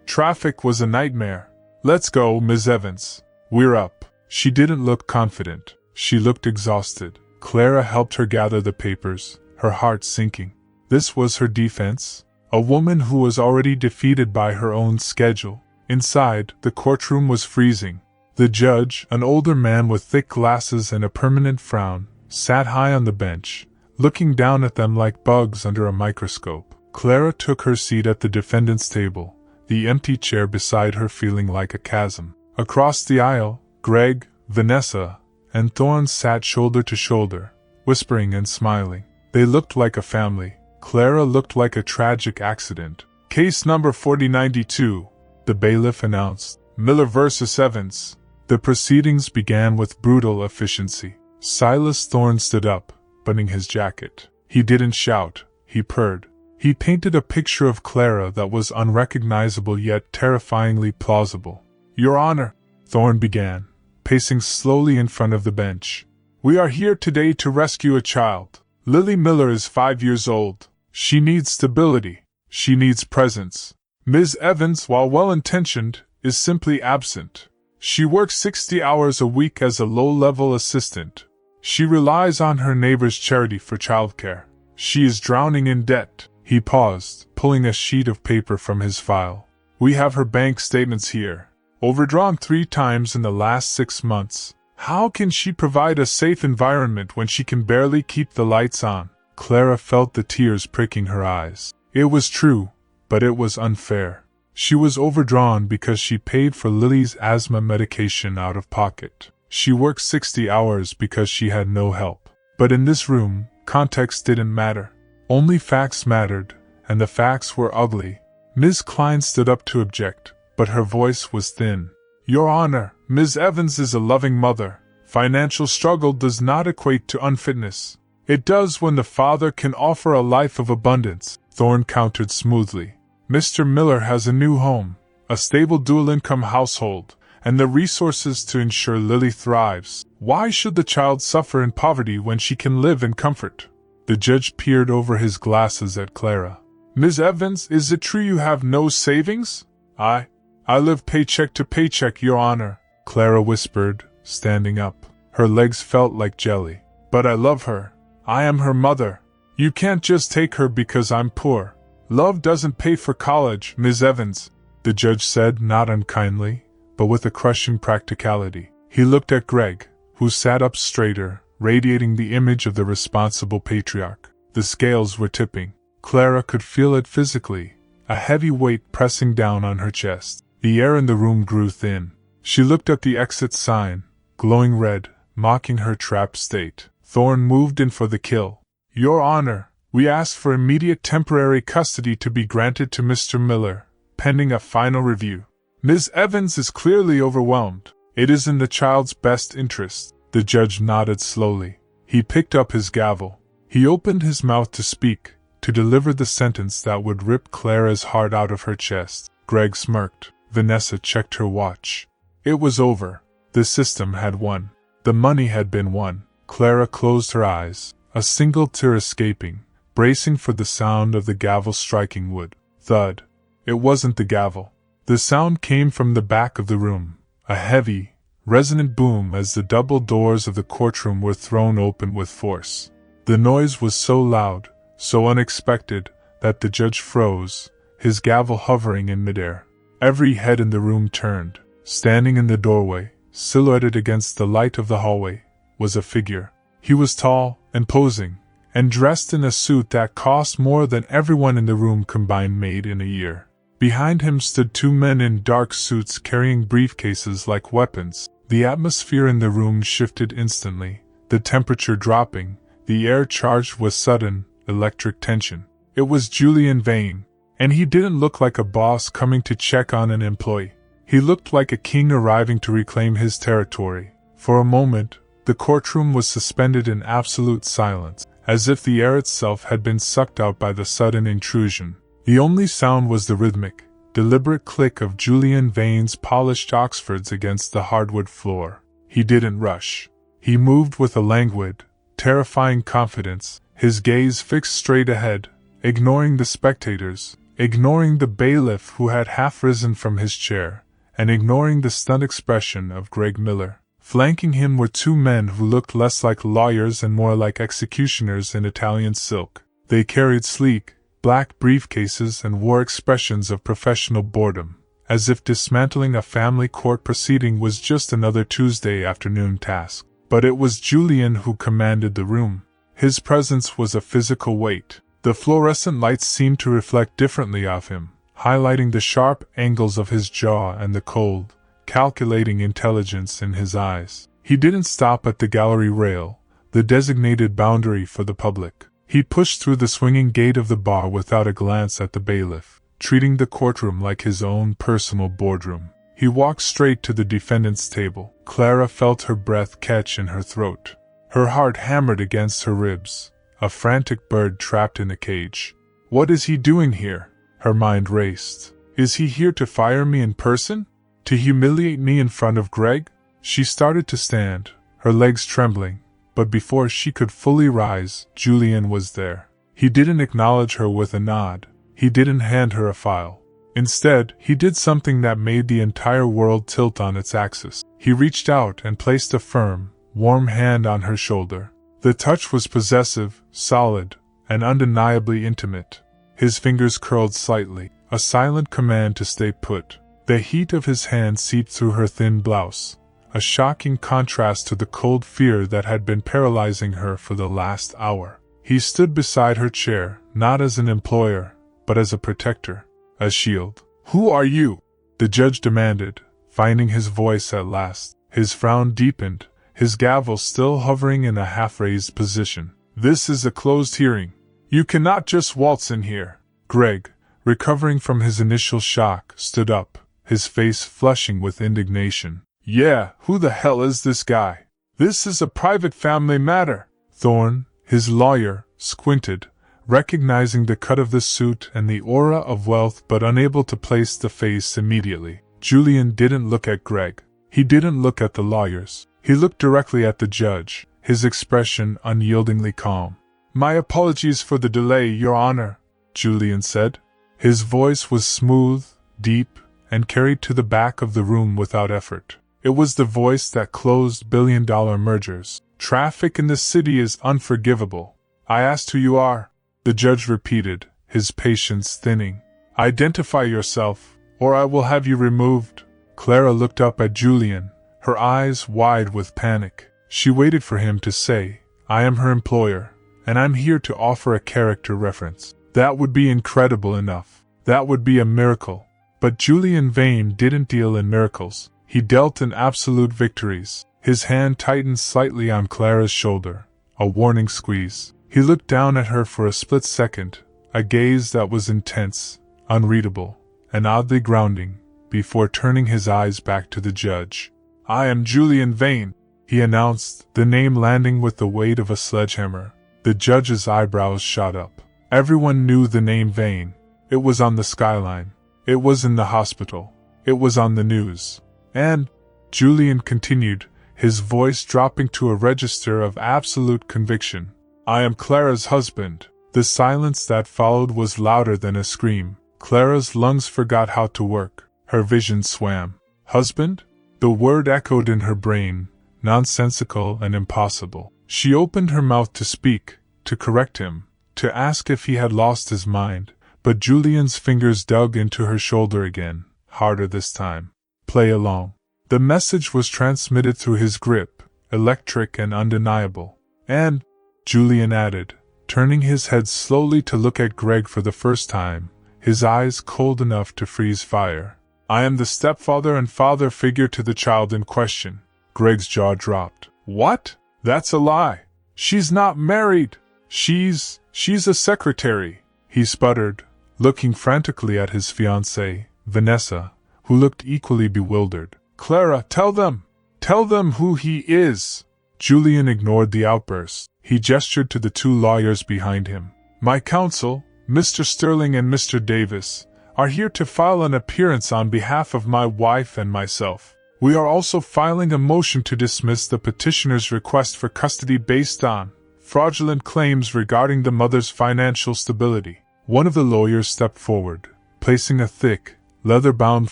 Traffic was a nightmare. Let's go, Ms. Evans. We're up. She didn't look confident. She looked exhausted. Clara helped her gather the papers, her heart sinking. This was her defense? A woman who was already defeated by her own schedule. Inside, the courtroom was freezing. The judge, an older man with thick glasses and a permanent frown, sat high on the bench, looking down at them like bugs under a microscope. Clara took her seat at the defendant's table, the empty chair beside her feeling like a chasm. Across the aisle, Greg, Vanessa, and Thorne sat shoulder to shoulder, whispering and smiling. They looked like a family. Clara looked like a tragic accident. Case number 4092, the bailiff announced. Miller versus Evans. The proceedings began with brutal efficiency. Silas Thorne stood up, buttoning his jacket. He didn't shout, he purred. He painted a picture of Clara that was unrecognizable yet terrifyingly plausible. Your Honor, Thorne began, pacing slowly in front of the bench. We are here today to rescue a child. Lily Miller is 5 years old. She needs stability. She needs presence. Ms. Evans, while well-intentioned, is simply absent. She works 60 hours a week as a low-level assistant. She relies on her neighbor's charity for childcare. She is drowning in debt. He paused, pulling a sheet of paper from his file. We have her bank statements here. Overdrawn 3 times in the last 6 months. How can she provide a safe environment when she can barely keep the lights on? Clara felt the tears pricking her eyes. It was true, but it was unfair. She was overdrawn because she paid for Lily's asthma medication out of pocket. She worked 60 hours because she had no help. But in this room, context didn't matter. Only facts mattered, and the facts were ugly. Ms. Klein stood up to object, but her voice was thin. Your Honor, Ms. Evans is a loving mother. Financial struggle does not equate to unfitness. It does when the father can offer a life of abundance, Thorne countered smoothly. Mr. Miller has a new home, a stable dual-income household, and the resources to ensure Lily thrives. Why should the child suffer in poverty when she can live in comfort? The judge peered over his glasses at Clara. Ms. Evans, is it true you have no savings? I live paycheck to paycheck, Your Honor, Clara whispered, standing up. Her legs felt like jelly. But I love her. I am her mother. You can't just take her because I'm poor. Love doesn't pay for college, Ms. Evans, the judge said, not unkindly, but with a crushing practicality. He looked at Greg, who sat up straighter, radiating the image of the responsible patriarch. The scales were tipping. Clara could feel it physically, a heavy weight pressing down on her chest. The air in the room grew thin. She looked at the exit sign, glowing red, mocking her trapped state. Thorne moved in for the kill. Your Honor, we ask for immediate temporary custody to be granted to Mr. Miller, pending a final review. Ms. Evans is clearly overwhelmed. It is in the child's best interest. The judge nodded slowly. He picked up his gavel. He opened his mouth to speak, to deliver the sentence that would rip Clara's heart out of her chest. Greg smirked. Vanessa checked her watch. It was over. The system had won. The money had been won. Clara closed her eyes, a single tear escaping, bracing for the sound of the gavel striking wood. Thud. It wasn't the gavel. The sound came from the back of the room, a heavy, resonant boom as the double doors of the courtroom were thrown open with force. The noise was so loud, so unexpected, that the judge froze, his gavel hovering in midair. Every head in the room turned. Standing in the doorway, silhouetted against the light of the hallway, was a figure. He was tall, imposing, and dressed in a suit that cost more than everyone in the room combined made in a year. Behind him stood 2 men in dark suits carrying briefcases like weapons. The atmosphere in the room shifted instantly, the temperature dropping, the air charged with sudden, electric tension. It was Julian Vane, and he didn't look like a boss coming to check on an employee. He looked like a king arriving to reclaim his territory. For a moment, the courtroom was suspended in absolute silence, as if the air itself had been sucked out by the sudden intrusion. The only sound was the rhythmic, deliberate click of Julian Vane's polished Oxfords against the hardwood floor. He didn't rush. He moved with a languid, terrifying confidence, his gaze fixed straight ahead, ignoring the spectators, ignoring the bailiff who had half risen from his chair, and ignoring the stunned expression of Greg Miller. Flanking him were two men who looked less like lawyers and more like executioners in Italian silk. They carried sleek, black briefcases and wore expressions of professional boredom, as if dismantling a family court proceeding was just another Tuesday afternoon task. But it was Julian who commanded the room. His presence was a physical weight. The fluorescent lights seemed to reflect differently off him, highlighting the sharp angles of his jaw and the cold, calculating intelligence in his eyes. He didn't stop at the gallery rail, the designated boundary for the public. He pushed through the swinging gate of the bar without a glance at the bailiff, treating the courtroom like his own personal boardroom. He walked straight to the defendant's table. Clara felt her breath catch in her throat. Her heart hammered against her ribs, a frantic bird trapped in a cage. What is he doing here? Her mind raced. Is he here to fire me in person? To humiliate me in front of Greg? She started to stand, her legs trembling, but before she could fully rise, Julian was there. He didn't acknowledge her with a nod. He didn't hand her a file. Instead, he did something that made the entire world tilt on its axis. He reached out and placed a firm, warm hand on her shoulder. The touch was possessive, solid, and undeniably intimate. His fingers curled slightly, a silent command to stay put. The heat of his hand seeped through her thin blouse, a shocking contrast to the cold fear that had been paralyzing her for the last hour. He stood beside her chair, not as an employer, but as a protector, a shield. "Who are you?" the judge demanded, finding his voice at last. His frown deepened, his gavel still hovering in a half-raised position. "This is a closed hearing. You cannot just waltz in here." Greg, recovering from his initial shock, stood up, his face flushing with indignation. "Yeah, who the hell is this guy? This is a private family matter." Thorne, his lawyer, squinted, recognizing the cut of the suit and the aura of wealth but unable to place the face immediately. Julian didn't look at Greg. He didn't look at the lawyers. He looked directly at the judge, his expression unyieldingly calm. "My apologies for the delay, Your Honor," Julian said. His voice was smooth, deep, and carried to the back of the room without effort. It was the voice that closed billion-dollar mergers. "Traffic in the city is unforgivable. I asked who you are," the judge repeated, his patience thinning. "Identify yourself, or I will have you removed." Clara looked up at Julian, her eyes wide with panic. She waited for him to say, "I am her employer, and I'm here to offer a character reference." That would be incredible enough. That would be a miracle. But Julian Vane didn't deal in miracles. He dealt in absolute victories. His hand tightened slightly on Clara's shoulder, a warning squeeze. He looked down at her for a split second, a gaze that was intense, unreadable, and oddly grounding, before turning his eyes back to the judge. "I am Julian Vane," he announced, the name landing with the weight of a sledgehammer. The judge's eyebrows shot up. Everyone knew the name Vane. It was on the skyline. It was in the hospital. It was on the news. "And," Julian continued, his voice dropping to a register of absolute conviction, "I am Clara's husband." The silence that followed was louder than a scream. Clara's lungs forgot how to work. Her vision swam. Husband? The word echoed in her brain, nonsensical and impossible. She opened her mouth to speak, to correct him, to ask if he had lost his mind, but Julian's fingers dug into her shoulder again, harder this time. "Play along." The message was transmitted through his grip, electric and undeniable. "And," Julian added, turning his head slowly to look at Greg for the first time, his eyes cold enough to freeze fire, "I am the stepfather and father figure to the child in question." Greg's jaw dropped. "What? That's a lie." She's not married. She's a secretary, he sputtered, looking frantically at his fiancée, Vanessa, who looked equally bewildered. Clara, tell them who he is. Julian ignored the outburst. He gestured to the two lawyers behind him. My counsel, Mr. Sterling and Mr. Davis, are here to file an appearance on behalf of my wife and myself. We are also filing a motion to dismiss the petitioner's request for custody based on fraudulent claims regarding the mother's financial stability. One of the lawyers stepped forward, placing a thick, leather-bound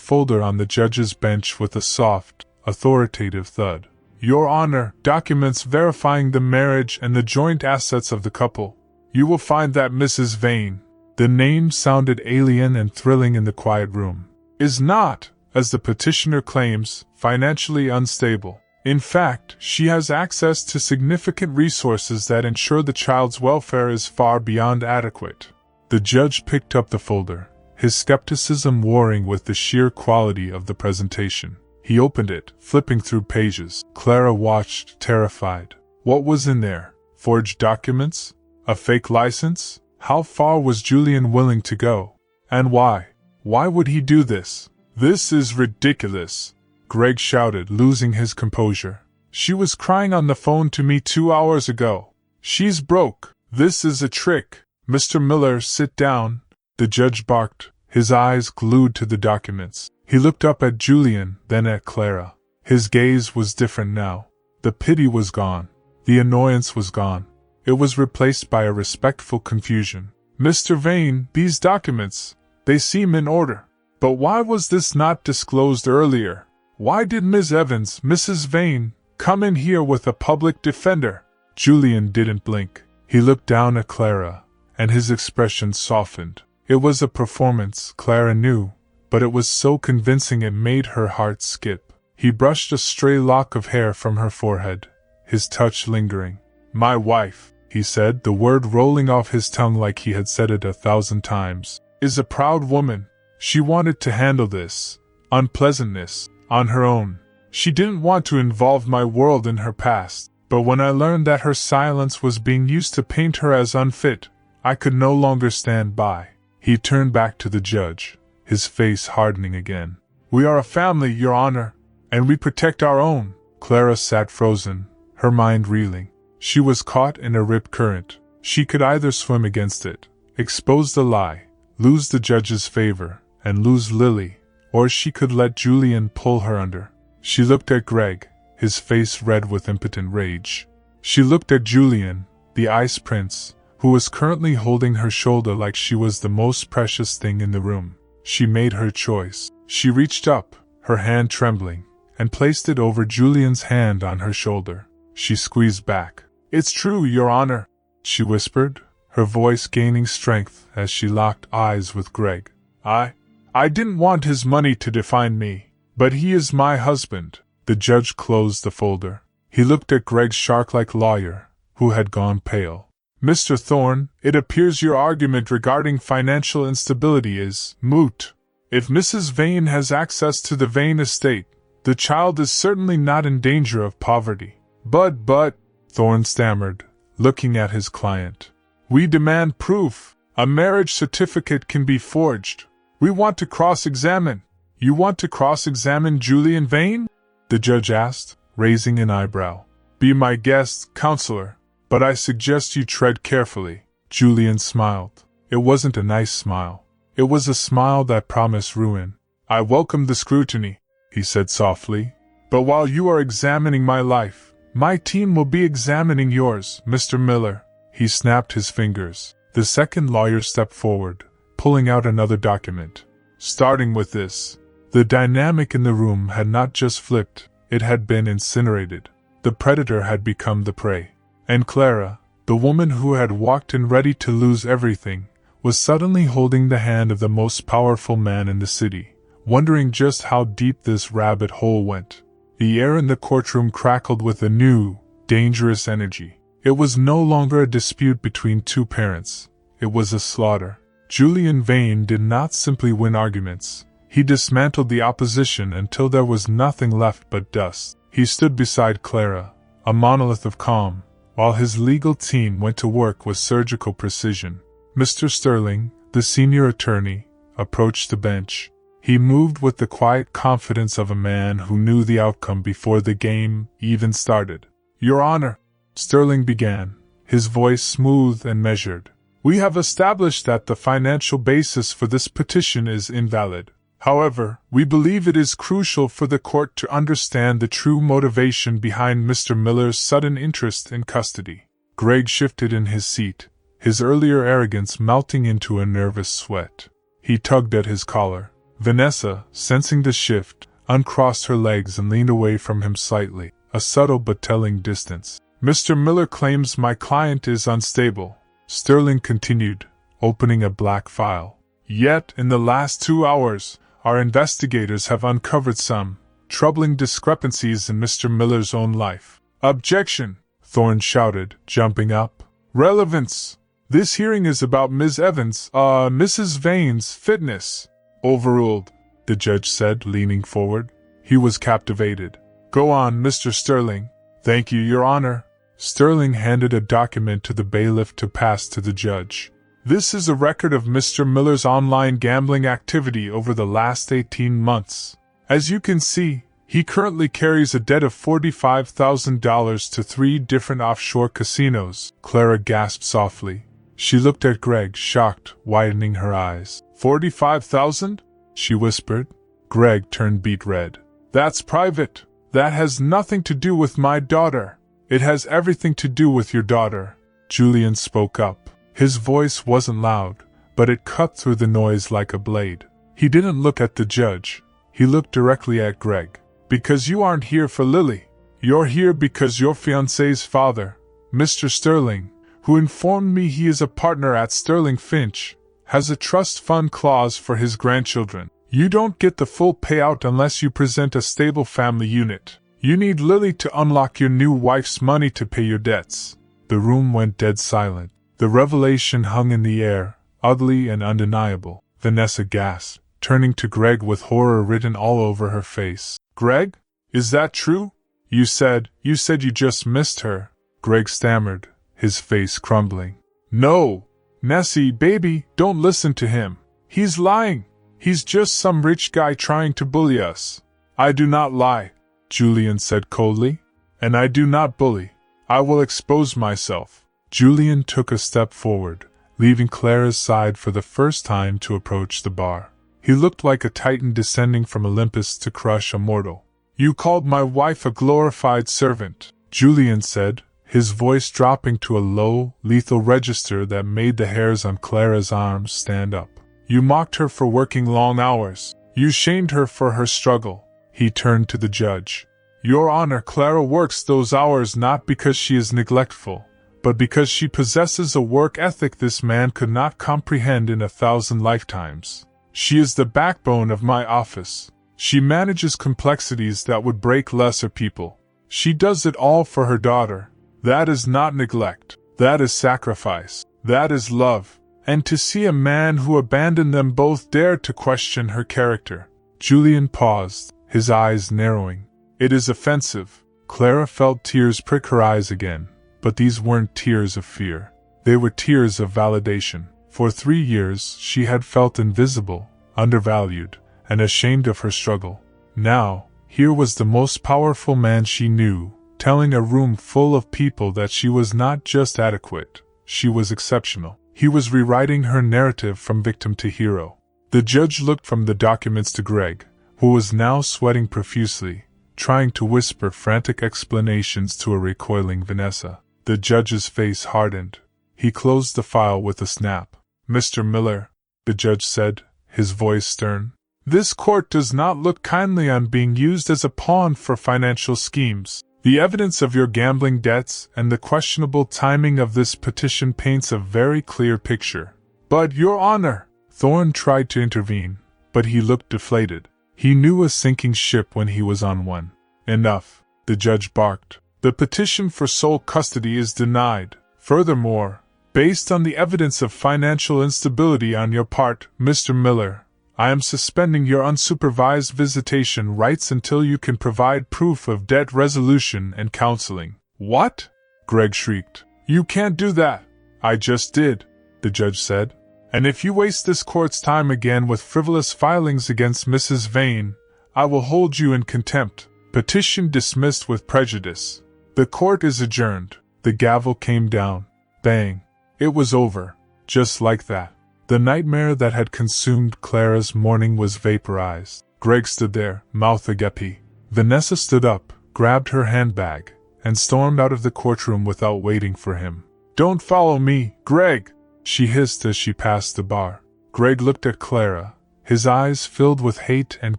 folder on the judge's bench with a soft, authoritative thud. Your Honor, documents verifying the marriage and the joint assets of the couple. You will find that Mrs. Vane, the name sounded alien and thrilling in the quiet room, is not, as the petitioner claims, financially unstable. In fact, she has access to significant resources that ensure the child's welfare is far beyond adequate. The judge picked up the folder, his skepticism warring with the sheer quality of the presentation. He opened it, flipping through pages. Clara watched, terrified. What was in there? Forged documents? A fake license? How far was Julian willing to go? And why? Why would he do this? This is ridiculous, Greg shouted, losing his composure. She was crying on the phone to me 2 hours ago. She's broke. This is a trick. Mr. Miller, sit down, the judge barked, his eyes glued to the documents. He looked up at Julian, then at Clara. His gaze was different now. The pity was gone. The annoyance was gone. It was replaced by a respectful confusion. Mr. Vane, these documents, they seem in order. But why was this not disclosed earlier? Why did Ms. Evans, Mrs. Vane, come in here with a public defender? Julian didn't blink. He looked down at Clara, and his expression softened. It was a performance, Clara knew, but it was so convincing it made her heart skip. He brushed a stray lock of hair from her forehead, his touch lingering. My wife, he said, the word rolling off his tongue like he had said it 1,000 times, is a proud woman. She wanted to handle this unpleasantness on her own. She didn't want to involve my world in her past, but when I learned that her silence was being used to paint her as unfit, I could no longer stand by. He turned back to the judge, his face hardening again. We are a family, Your Honor, and we protect our own. Clara sat frozen, her mind reeling. She was caught in a rip current. She could either swim against it, expose the lie, lose the judge's favor, and lose Lily, or she could let Julian pull her under. She looked at Greg, his face red with impotent rage. She looked at Julian, the ice prince, who was currently holding her shoulder like she was the most precious thing in the room. She made her choice. She reached up, her hand trembling, and placed it over Julian's hand on her shoulder. She squeezed back. It's true, Your Honor, she whispered, her voice gaining strength as she locked eyes with Greg. I didn't want his money to define me, but he is my husband. The judge closed the folder. He looked at Greg's shark-like lawyer, who had gone pale. Mr. Thorne, it appears your argument regarding financial instability is moot. If Mrs. Vane has access to the Vane estate, the child is certainly not in danger of poverty. But, Thorne stammered, looking at his client. We demand proof. A marriage certificate can be forged. We want to cross-examine. You want to cross-examine Julian Vane? The judge asked, raising an eyebrow. Be my guest, counselor, but I suggest you tread carefully. Julian smiled. It wasn't a nice smile. It was a smile that promised ruin. I welcome the scrutiny, he said softly. But while you are examining my life, my team will be examining yours, Mr. Miller. He snapped his fingers. The second lawyer stepped forward, pulling out another document. Starting with this. The dynamic in the room had not just flipped, it had been incinerated. The predator had become the prey. And Clara, the woman who had walked in ready to lose everything, was suddenly holding the hand of the most powerful man in the city, wondering just how deep this rabbit hole went. The air in the courtroom crackled with a new, dangerous energy. It was no longer a dispute between two parents. It was a slaughter. Julian Vane did not simply win arguments. He dismantled the opposition until there was nothing left but dust. He stood beside Clara, a monolith of calm, while his legal team went to work with surgical precision. Mr. Sterling, the senior attorney, approached the bench. He moved with the quiet confidence of a man who knew the outcome before the game even started. "Your Honor," Sterling began, his voice smooth and measured, "we have established that the financial basis for this petition is invalid. However, we believe it is crucial for the court to understand the true motivation behind Mr. Miller's sudden interest in custody." Greg shifted in his seat, his earlier arrogance melting into a nervous sweat. He tugged at his collar. Vanessa, sensing the shift, uncrossed her legs and leaned away from him slightly, a subtle but telling distance. "Mr. Miller claims my client is unstable," Sterling continued, opening a black file. "Yet, in the last 2 hours, our investigators have uncovered some troubling discrepancies in Mr. Miller's own life." "Objection!" Thorne shouted, jumping up. "Relevance! This hearing is about Ms. Mrs. Vane's fitness." "Overruled," the judge said, leaning forward. He was captivated. "Go on, Mr. Sterling." "Thank you, Your Honor." Sterling handed a document to the bailiff to pass to the judge. "This is a record of Mr. Miller's online gambling activity over the last 18 months. As you can see, he currently carries a debt of $45,000 to 3 different offshore casinos." Clara gasped softly. She looked at Greg, shocked, widening her eyes. "45,000? She whispered. Greg turned beet red. "That's private. That has nothing to do with my daughter." "It has everything to do with your daughter," Julian spoke up. His voice wasn't loud, but it cut through the noise like a blade. He didn't look at the judge. He looked directly at Greg. "Because you aren't here for Lily. You're here because your fiancé's father, Mr. Sterling, who informed me he is a partner at Sterling Finch, has a trust fund clause for his grandchildren. You don't get the full payout unless you present a stable family unit. You need Lily to unlock your new wife's money to pay your debts." The room went dead silent. The revelation hung in the air, ugly and undeniable. Vanessa gasped, turning to Greg with horror written all over her face. "Greg? Is that true? You said you just missed her," Greg stammered, his face crumbling. "No! Nessie, baby, don't listen to him. He's lying. He's just some rich guy trying to bully us." "I do not lie," Julian said coldly. "And I do not bully. I will expose myself." Julian took a step forward, leaving Clara's side for the first time to approach the bar. He looked like a titan descending from Olympus to crush a mortal. "You called my wife a glorified servant," Julian said, his voice dropping to a low, lethal register that made the hairs on Clara's arms stand up. "You mocked her for working long hours. You shamed her for her struggle." He turned to the judge. "Your Honor, Clara works those hours not because she is neglectful, but because she possesses a work ethic this man could not comprehend in 1,000 lifetimes. She is the backbone of my office. She manages complexities that would break lesser people. She does it all for her daughter. That is not neglect. That is sacrifice. That is love. And to see a man who abandoned them both dare to question her character." Julian paused, his eyes narrowing. "It is offensive." Clara felt tears prick her eyes again. But these weren't tears of fear. They were tears of validation. For 3 years she had felt invisible, undervalued, and ashamed of her struggle. Now, here was the most powerful man she knew, telling a room full of people that she was not just adequate, she was exceptional. He was rewriting her narrative from victim to hero. The judge looked from the documents to Greg, who was now sweating profusely, trying to whisper frantic explanations to a recoiling Vanessa. The judge's face hardened. He closed the file with a snap. "Mr. Miller," the judge said, his voice stern, "this court does not look kindly on being used as a pawn for financial schemes. The evidence of your gambling debts and the questionable timing of this petition paints a very clear picture." "But, Your Honor," Thorne tried to intervene, but he looked deflated. He knew a sinking ship when he was on one. "Enough," the judge barked. "The petition for sole custody is denied. Furthermore, based on the evidence of financial instability on your part, Mr. Miller, I am suspending your unsupervised visitation rights until you can provide proof of debt resolution and counseling." "What?" Greg shrieked. You can't do that. I just did, the judge said. And if you waste this court's time again with frivolous filings against Mrs. Vane, I will hold you in contempt. Petition dismissed with prejudice. The court is adjourned. The gavel came down. Bang. It was over. Just like that. The nightmare that had consumed Clara's morning was vaporized. Greg stood there, mouth agape. Vanessa stood up, grabbed her handbag, and stormed out of the courtroom without waiting for him. Don't follow me, Greg, she hissed as she passed the bar. Greg looked at Clara, his eyes filled with hate and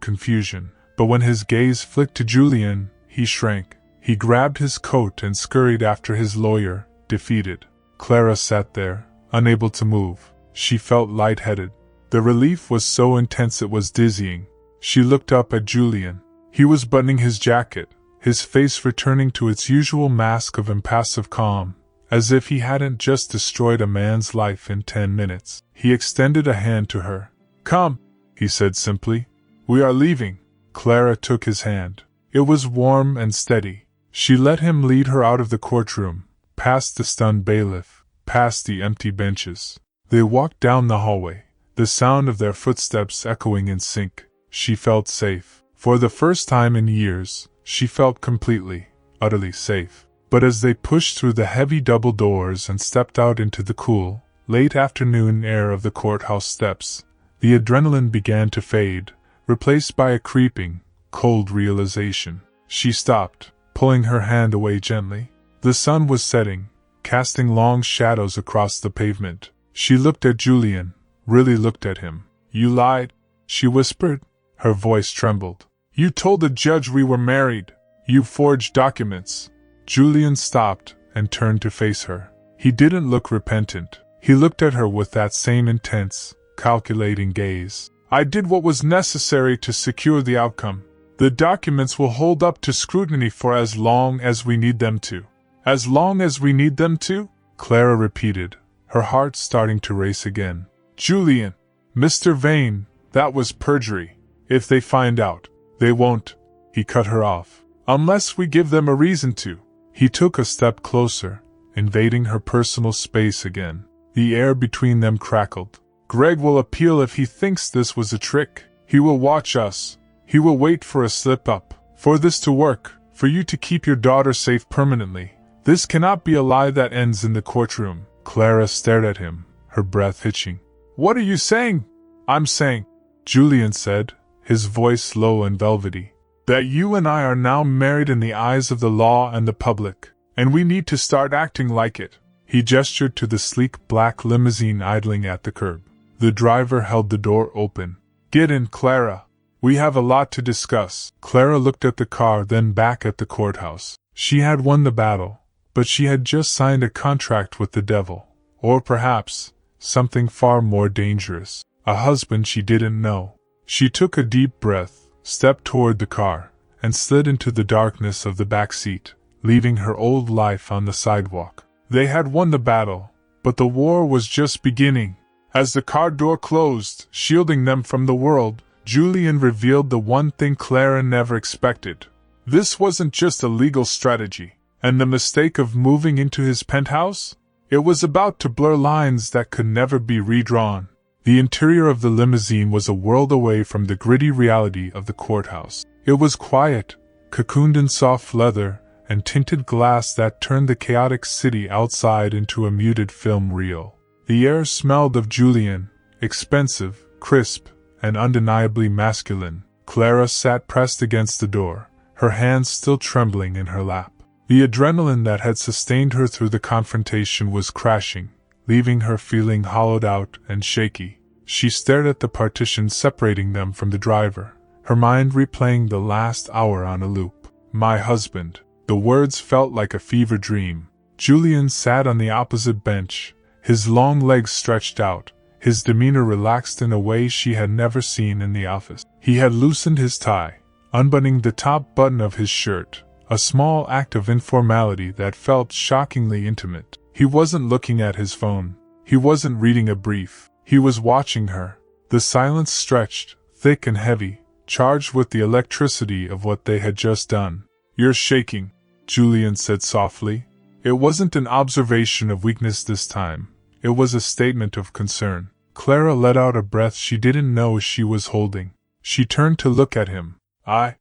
confusion, but when his gaze flicked to Julian, he shrank. He grabbed his coat and scurried after his lawyer, defeated. Clara sat there, unable to move. She felt lightheaded. The relief was so intense it was dizzying. She looked up at Julian. He was buttoning his jacket, his face returning to its usual mask of impassive calm, as if he hadn't just destroyed a man's life in 10 minutes. He extended a hand to her. Come, he said simply. We are leaving. Clara took his hand. It was warm and steady. She let him lead her out of the courtroom, past the stunned bailiff, past the empty benches. They walked down the hallway, the sound of their footsteps echoing in sync. She felt safe. For the first time in years, she felt completely, utterly safe. But as they pushed through the heavy double doors and stepped out into the cool, late afternoon air of the courthouse steps, the adrenaline began to fade, replaced by a creeping, cold realization. She stopped, pulling her hand away gently. The sun was setting, casting long shadows across the pavement. She looked at Julian, really looked at him. You lied, she whispered. Her voice trembled. You told the judge we were married. You forged documents. Julian stopped and turned to face her. He didn't look repentant. He looked at her with that same intense, calculating gaze. I did what was necessary to secure the outcome. The documents will hold up to scrutiny for as long as we need them to. As long as we need them to? Clara repeated, her heart starting to race again. Julian, Mr. Vane, that was perjury. If they find out, they won't. He cut her off. Unless we give them a reason to. He took a step closer, invading her personal space again. The air between them crackled. Greg will appeal if he thinks this was a trick. He will watch us. He will wait for a slip-up. For this to work, for you to keep your daughter safe permanently. This cannot be a lie that ends in the courtroom. Clara stared at him, her breath hitching. What are you saying? I'm saying, Julian said, his voice low and velvety, that you and I are now married in the eyes of the law and the public, and we need to start acting like it. He gestured to the sleek black limousine idling at the curb. The driver held the door open. Get in, Clara. We have a lot to discuss. Clara looked at the car, then back at the courthouse. She had won the battle, but she had just signed a contract with the devil. Or perhaps, something far more dangerous. A husband she didn't know. She took a deep breath, stepped toward the car, and slid into the darkness of the back seat, leaving her old life on the sidewalk. They had won the battle, but the war was just beginning. As the car door closed, shielding them from the world, Julian revealed the one thing Clara never expected. This wasn't just a legal strategy, and the mistake of moving into his penthouse? It was about to blur lines that could never be redrawn. The interior of the limousine was a world away from the gritty reality of the courthouse. It was quiet, cocooned in soft leather and tinted glass that turned the chaotic city outside into a muted film reel. The air smelled of Julian, expensive, crisp, and undeniably masculine. Clara sat pressed against the door, her hands still trembling in her lap. The adrenaline that had sustained her through the confrontation was crashing, leaving her feeling hollowed out and shaky. She stared at the partition separating them from the driver, her mind replaying the last hour on a loop. My husband. The words felt like a fever dream. Julian sat on the opposite bench, his long legs stretched out, his demeanor relaxed in a way she had never seen in the office. He had loosened his tie, unbuttoning the top button of his shirt, a small act of informality that felt shockingly intimate. He wasn't looking at his phone. He wasn't reading a brief. He was watching her. The silence stretched, thick and heavy, charged with the electricity of what they had just done. You're shaking, Julian said softly. It wasn't an observation of weakness this time. It was a statement of concern. Clara let out a breath she didn't know she was holding. She turned to look at him. I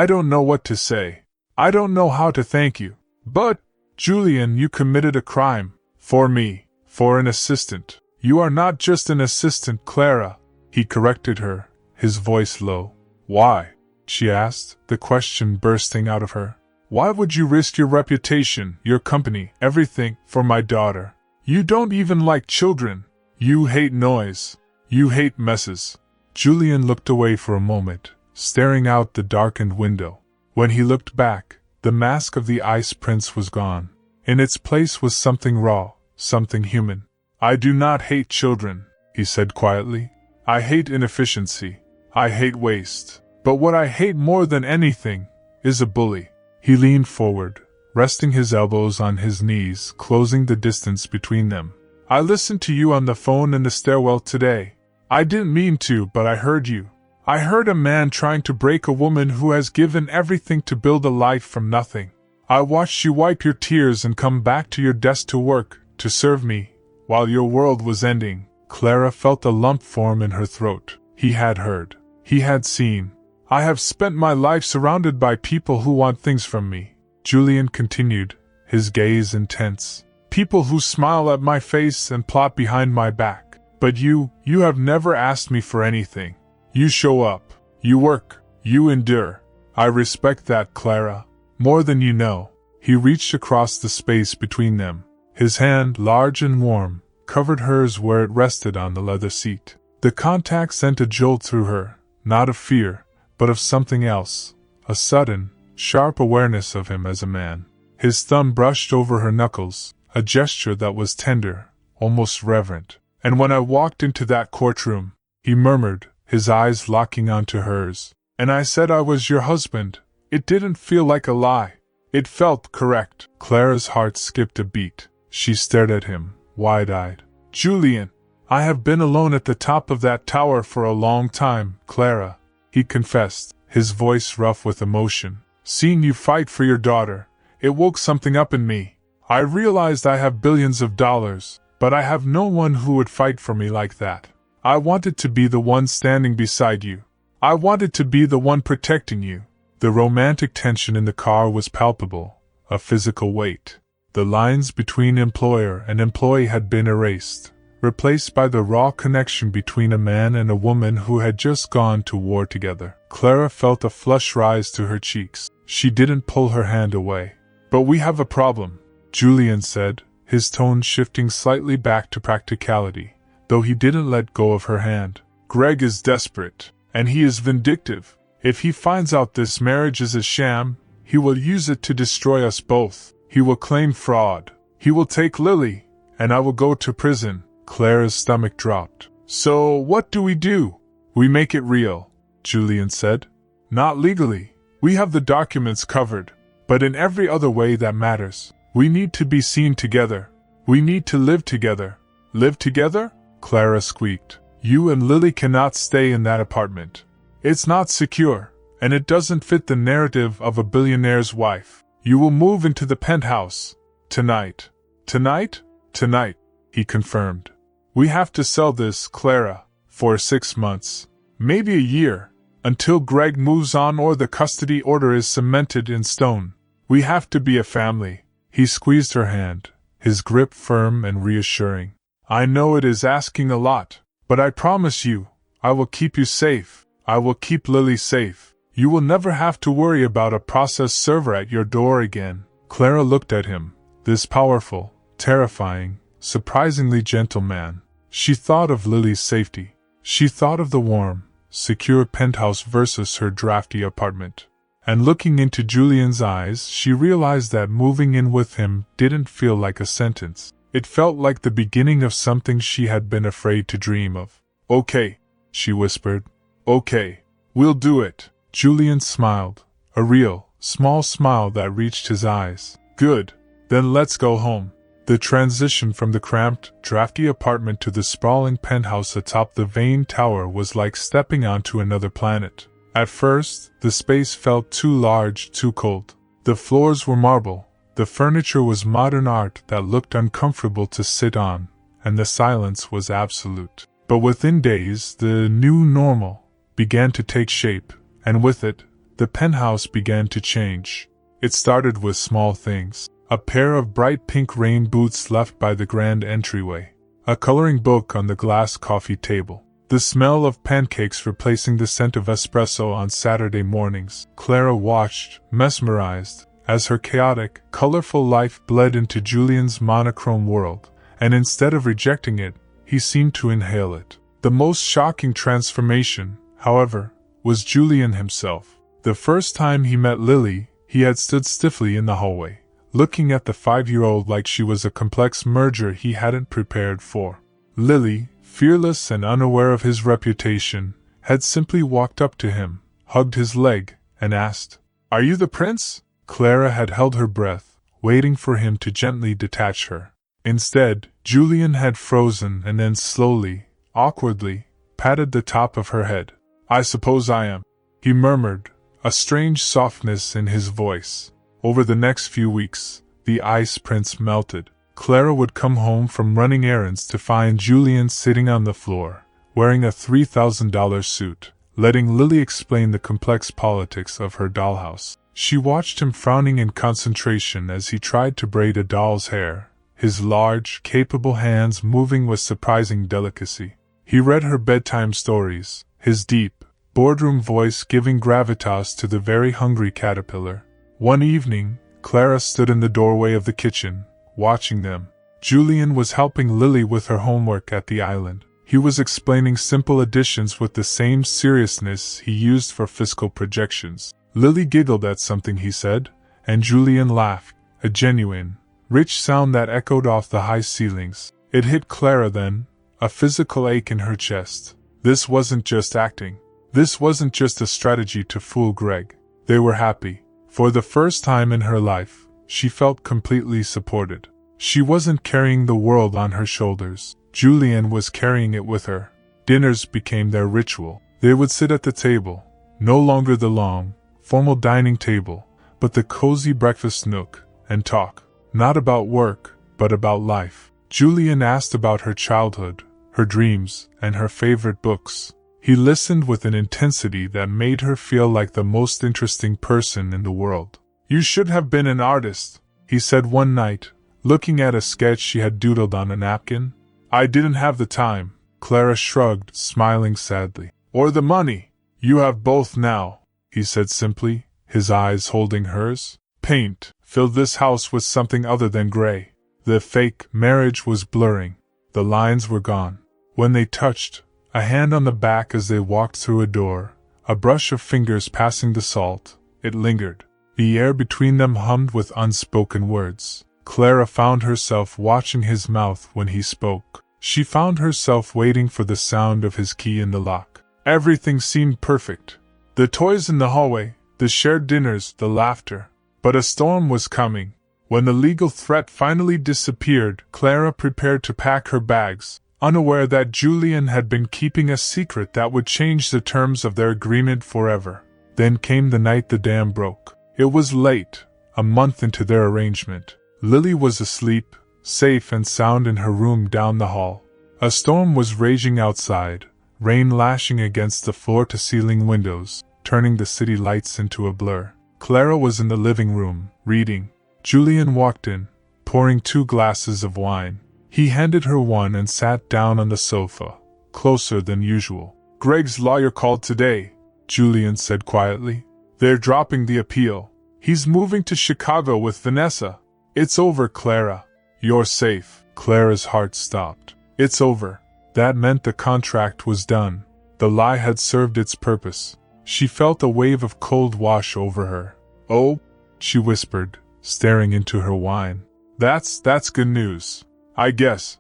don't know what to say. I don't know how to thank you. But, Julian, you committed a crime. For me. For an assistant. You are not just an assistant, Clara. He corrected her, his voice low. Why? She asked, the question bursting out of her. Why would you risk your reputation, your company, everything, for my daughter? You don't even like children. You hate noise. You hate messes. Julian looked away for a moment, staring out the darkened window. When he looked back, the mask of the ice prince was gone. In its place was something raw, something human. I do not hate children, he said quietly. I hate inefficiency. I hate waste. But what I hate more than anything is a bully. He leaned forward, resting his elbows on his knees, closing the distance between them. I listened to you on the phone in the stairwell today. I didn't mean to, but I heard you. I heard a man trying to break a woman who has given everything to build a life from nothing. I watched you wipe your tears and come back to your desk to work, to serve me, while your world was ending. Clara felt a lump form in her throat. He had heard. He had seen. I have spent my life surrounded by people who want things from me, Julian continued, his gaze intense. People who smile at my face and plot behind my back. But you have never asked me for anything. You show up. You work. You endure. I respect that, Clara. More than you know. He reached across the space between them. His hand, large and warm, covered hers where it rested on the leather seat. The contact sent a jolt through her, not of fear, but of something else. A sudden, sharp awareness of him as a man. His thumb brushed over her knuckles, a gesture that was tender, almost reverent. And when I walked into that courtroom, he murmured, his eyes locking onto hers, and I said I was your husband, it didn't feel like a lie. It felt correct. Clara's heart skipped a beat. She stared at him, wide-eyed. Julian, I have been alone at the top of that tower for a long time, Clara, he confessed, his voice rough with emotion. Seeing you fight for your daughter, it woke something up in me. I realized I have billions of dollars, but I have no one who would fight for me like that. I wanted to be the one standing beside you. I wanted to be the one protecting you. The romantic tension in the car was palpable, a physical weight. The lines between employer and employee had been erased, replaced by the raw connection between a man and a woman who had just gone to war together. Clara felt a flush rise to her cheeks. She didn't pull her hand away. But we have a problem, Julian said, his tone shifting slightly back to practicality, though he didn't let go of her hand. Greg is desperate, and he is vindictive. If he finds out this marriage is a sham, he will use it to destroy us both. He will claim fraud. He will take Lily, and I will go to prison. Clara's stomach dropped. So what do? We make it real, Julian said. Not legally. We have the documents covered, but in every other way that matters. We need to be seen together. We need to live together. Live together? Clara squeaked. You and Lily cannot stay in that apartment. It's not secure, and it doesn't fit the narrative of a billionaire's wife. You will move into the penthouse. Tonight. Tonight? Tonight, he confirmed. We have to sell this, Clara, for 6 months. Maybe a year, until Greg moves on or the custody order is cemented in stone. We have to be a family. He squeezed her hand, his grip firm and reassuring. I know it is asking a lot, but I promise you, I will keep you safe. I will keep Lily safe. You will never have to worry about a process server at your door again. Clara looked at him, this powerful, terrifying, surprisingly gentle man. She thought of Lily's safety. She thought of the warm, secure penthouse versus her drafty apartment. And looking into Julian's eyes, she realized that moving in with him didn't feel like a sentence. It felt like the beginning of something she had been afraid to dream of. Okay, she whispered. Okay, we'll do it. Julian smiled, a real, small smile that reached his eyes. Good, then let's go home. The transition from the cramped, drafty apartment to the sprawling penthouse atop the Vane Tower was like stepping onto another planet. At first, the space felt too large, too cold. The floors were marble, The furniture was modern art that looked uncomfortable to sit on, and the silence was absolute. But within days, the new normal began to take shape, and with it, the penthouse began to change. It started with small things. A pair of bright pink rain boots left by the grand entryway. A coloring book on the glass coffee table. The smell of pancakes replacing the scent of espresso on Saturday mornings. Clara watched, mesmerized, as her chaotic, colorful life bled into Julian's monochrome world, and instead of rejecting it, he seemed to inhale it. The most shocking transformation, however, was Julian himself. The first time he met Lily, he had stood stiffly in the hallway, looking at the 5-year-old like she was a complex merger he hadn't prepared for. Lily, fearless and unaware of his reputation, had simply walked up to him, hugged his leg, and asked, "Are you the prince?" Clara had held her breath, waiting for him to gently detach her. Instead, Julian had frozen and then slowly, awkwardly, patted the top of her head. "I suppose I am," he murmured, a strange softness in his voice. Over the next few weeks, the ice prince melted. Clara would come home from running errands to find Julian sitting on the floor, wearing a $3,000 suit, letting Lily explain the complex politics of her dollhouse. She watched him frowning in concentration as he tried to braid a doll's hair, his large, capable hands moving with surprising delicacy. He read her bedtime stories, his deep, boardroom voice giving gravitas to the very hungry caterpillar. One evening, Clara stood in the doorway of the kitchen, watching them. Julian was helping Lily with her homework at the island. He was explaining simple additions with the same seriousness he used for fiscal projections. Lily giggled at something he said, and Julian laughed, a genuine, rich sound that echoed off the high ceilings. It hit Clara then, a physical ache in her chest. This wasn't just acting. This wasn't just a strategy to fool Greg. They were happy. For the first time in her life, she felt completely supported. She wasn't carrying the world on her shoulders. Julian was carrying it with her. Dinners became their ritual. They would sit at the table, no longer the long, formal dining table, but the cozy breakfast nook, and talk, not about work, but about life. Julian asked about her childhood, her dreams, and her favorite books. He listened with an intensity that made her feel like the most interesting person in the world. "You should have been an artist," he said one night, looking at a sketch she had doodled on a napkin. "I didn't have the time," Clara shrugged, smiling sadly. "Or the money. You have both now," he said simply, his eyes holding hers. Paint filled this house with something other than gray. The fake marriage was blurring. The lines were gone. When they touched, a hand on the back as they walked through a door, a brush of fingers passing the salt, it lingered. The air between them hummed with unspoken words. Clara found herself watching his mouth when he spoke. She found herself waiting for the sound of his key in the lock. Everything seemed perfect. The toys in the hallway, the shared dinners, the laughter. But a storm was coming. When the legal threat finally disappeared, Clara prepared to pack her bags, unaware that Julian had been keeping a secret that would change the terms of their agreement forever. Then came the night the dam broke. It was late, a month into their arrangement. Lily was asleep, safe and sound in her room down the hall. A storm was raging outside, rain lashing against the floor-to-ceiling windows, turning the city lights into a blur. Clara was in the living room, reading. Julian walked in, pouring 2 glasses of wine. He handed her one and sat down on the sofa, closer than usual. "Greg's lawyer called today," Julian said quietly. "They're dropping the appeal. He's moving to Chicago with Vanessa. It's over, Clara. You're safe." Clara's heart stopped. It's over. That meant the contract was done. The lie had served its purpose. She felt a wave of cold wash over her. "Oh," she whispered, staring into her wine. That's good news. I guess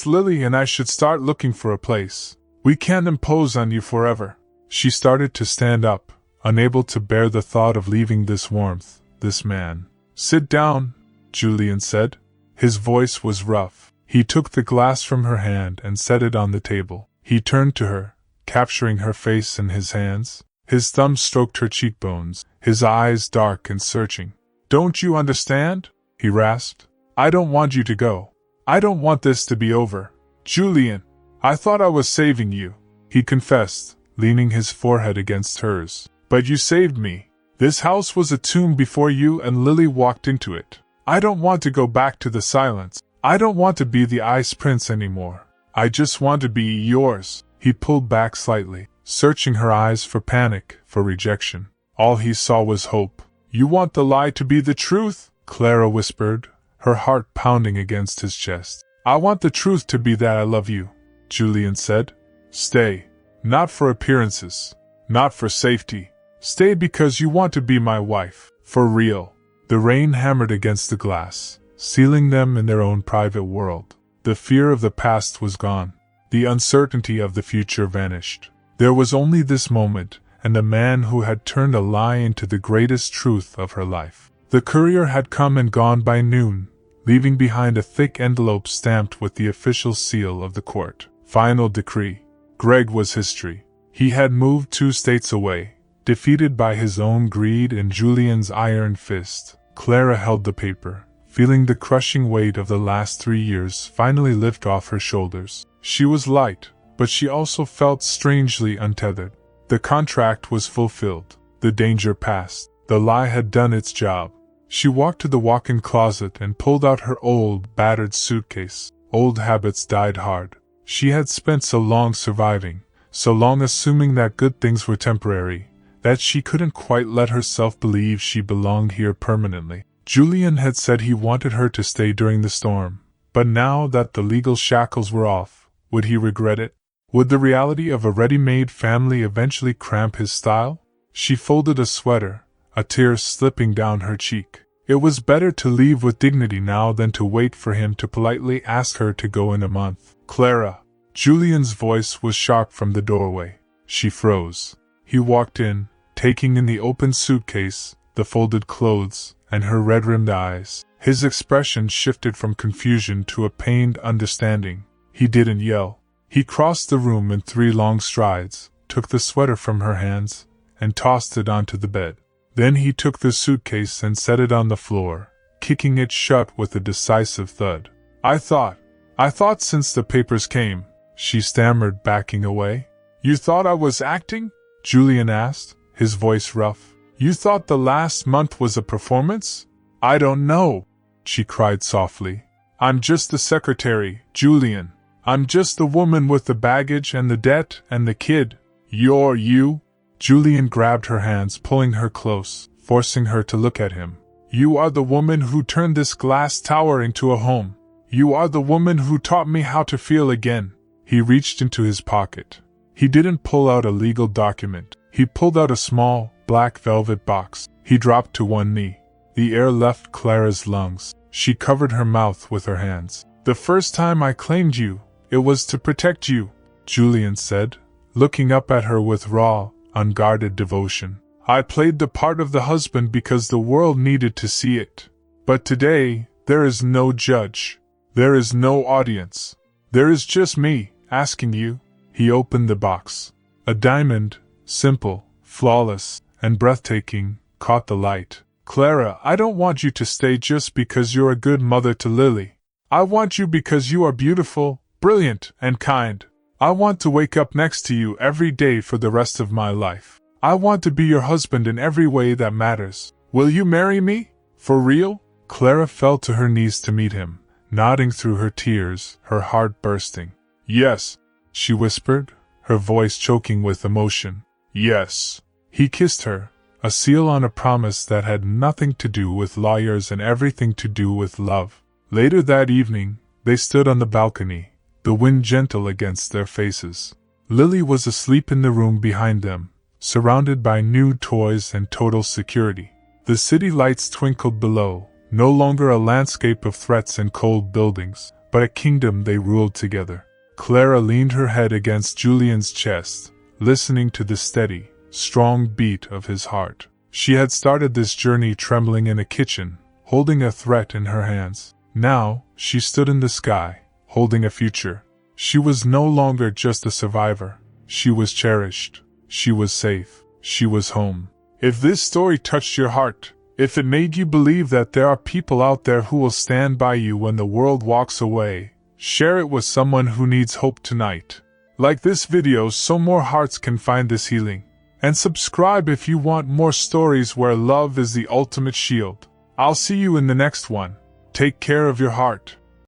Lily and I should start looking for a place. We can't impose on you forever." She started to stand up, unable to bear the thought of leaving this warmth, this man. "Sit down," Julian said. His voice was rough. He took the glass from her hand and set it on the table. He turned to her, capturing her face in his hands. His thumb stroked her cheekbones, his eyes dark and searching. "Don't you understand? he rasped. "I don't want you to go. I don't want this to be over. Julian, I thought I was saving you," he confessed, leaning his forehead against hers. "But you saved me. This house was a tomb before you and Lily walked into it. I don't want to go back to the silence. I don't want to be the Ice Prince anymore. I just want to be yours." He pulled back slightly, searching her eyes for panic, for rejection. All he saw was hope. "You want the lie to be the truth?" Clara whispered, her heart pounding against his chest. "I want the truth to be that I love you," Julian said. "Stay. Not for appearances. Not for safety. Stay because you want to be my wife. For real." The rain hammered against the glass, sealing them in their own private world. The fear of the past was gone. The uncertainty of the future vanished. There was only this moment, and the man who had turned a lie into the greatest truth of her life. The courier had come and gone by noon, leaving behind a thick envelope stamped with the official seal of the court. Final decree. Greg was history. He had moved 2 states away, defeated by his own greed and Julian's iron fist. Clara held the paper, feeling the crushing weight of the last 3 years finally lift off her shoulders. She was light, but she also felt strangely untethered. The contract was fulfilled. The danger passed. The lie had done its job. She walked to the walk-in closet and pulled out her old, battered suitcase. Old habits died hard. She had spent so long surviving, so long assuming that good things were temporary, that she couldn't quite let herself believe she belonged here permanently. Julian had said he wanted her to stay during the storm, but now that the legal shackles were off, would he regret it? Would the reality of a ready-made family eventually cramp his style? She folded a sweater, a tear slipping down her cheek. It was better to leave with dignity now than to wait for him to politely ask her to go in a month. "Clara." Julian's voice was sharp from the doorway. She froze. He walked in, taking in the open suitcase, the folded clothes, and her red-rimmed eyes. His expression shifted from confusion to a pained understanding. He didn't yell. He crossed the room in 3 long strides, took the sweater from her hands, and tossed it onto the bed. Then he took the suitcase and set it on the floor, kicking it shut with a decisive thud. I thought since the papers came," she stammered, backing away. "You thought I was acting?" Julian asked, his voice rough. "You thought the last month was a performance?" "I don't know," she cried softly. "I'm just the secretary, Julian. I'm just the woman with the baggage and the debt and the kid. You're you." Julian grabbed her hands, pulling her close, forcing her to look at him. "You are the woman who turned this glass tower into a home. You are the woman who taught me how to feel again." He reached into his pocket. He didn't pull out a legal document. He pulled out a small, black velvet box. He dropped to one knee. The air left Clara's lungs. She covered her mouth with her hands. "The first time I claimed you, it was to protect you," Julian said, looking up at her with raw, unguarded devotion. "I played the part of the husband because the world needed to see it. But today, there is no judge. There is no audience. There is just me, asking you." He opened the box. A diamond, simple, flawless, and breathtaking, caught the light. "Clara, I don't want you to stay just because you're a good mother to Lily. I want you because you are beautiful, brilliant, and kind. I want to wake up next to you every day for the rest of my life. I want to be your husband in every way that matters. Will you marry me? For real?" Clara fell to her knees to meet him, nodding through her tears, her heart bursting. "Yes," she whispered, her voice choking with emotion. "Yes." He kissed her, a seal on a promise that had nothing to do with lawyers and everything to do with love. Later that evening, they stood on the balcony, the wind gentle against their faces. Lily was asleep in the room behind them, surrounded by new toys and total security. The city lights twinkled below, no longer a landscape of threats and cold buildings, but a kingdom they ruled together. Clara leaned her head against Julian's chest, listening to the steady, strong beat of his heart. She had started this journey trembling in a kitchen, holding a threat in her hands. Now, she stood in the sky, holding a future. She was no longer just a survivor. She was cherished. She was safe. She was home. If this story touched your heart, If it made you believe that there are people out there who will stand by you when the world walks away, share it with someone who needs hope tonight. Like this video so more hearts can find this healing. And subscribe if you want more stories where love is the ultimate shield. I'll see you in the next one. Take care of your heart.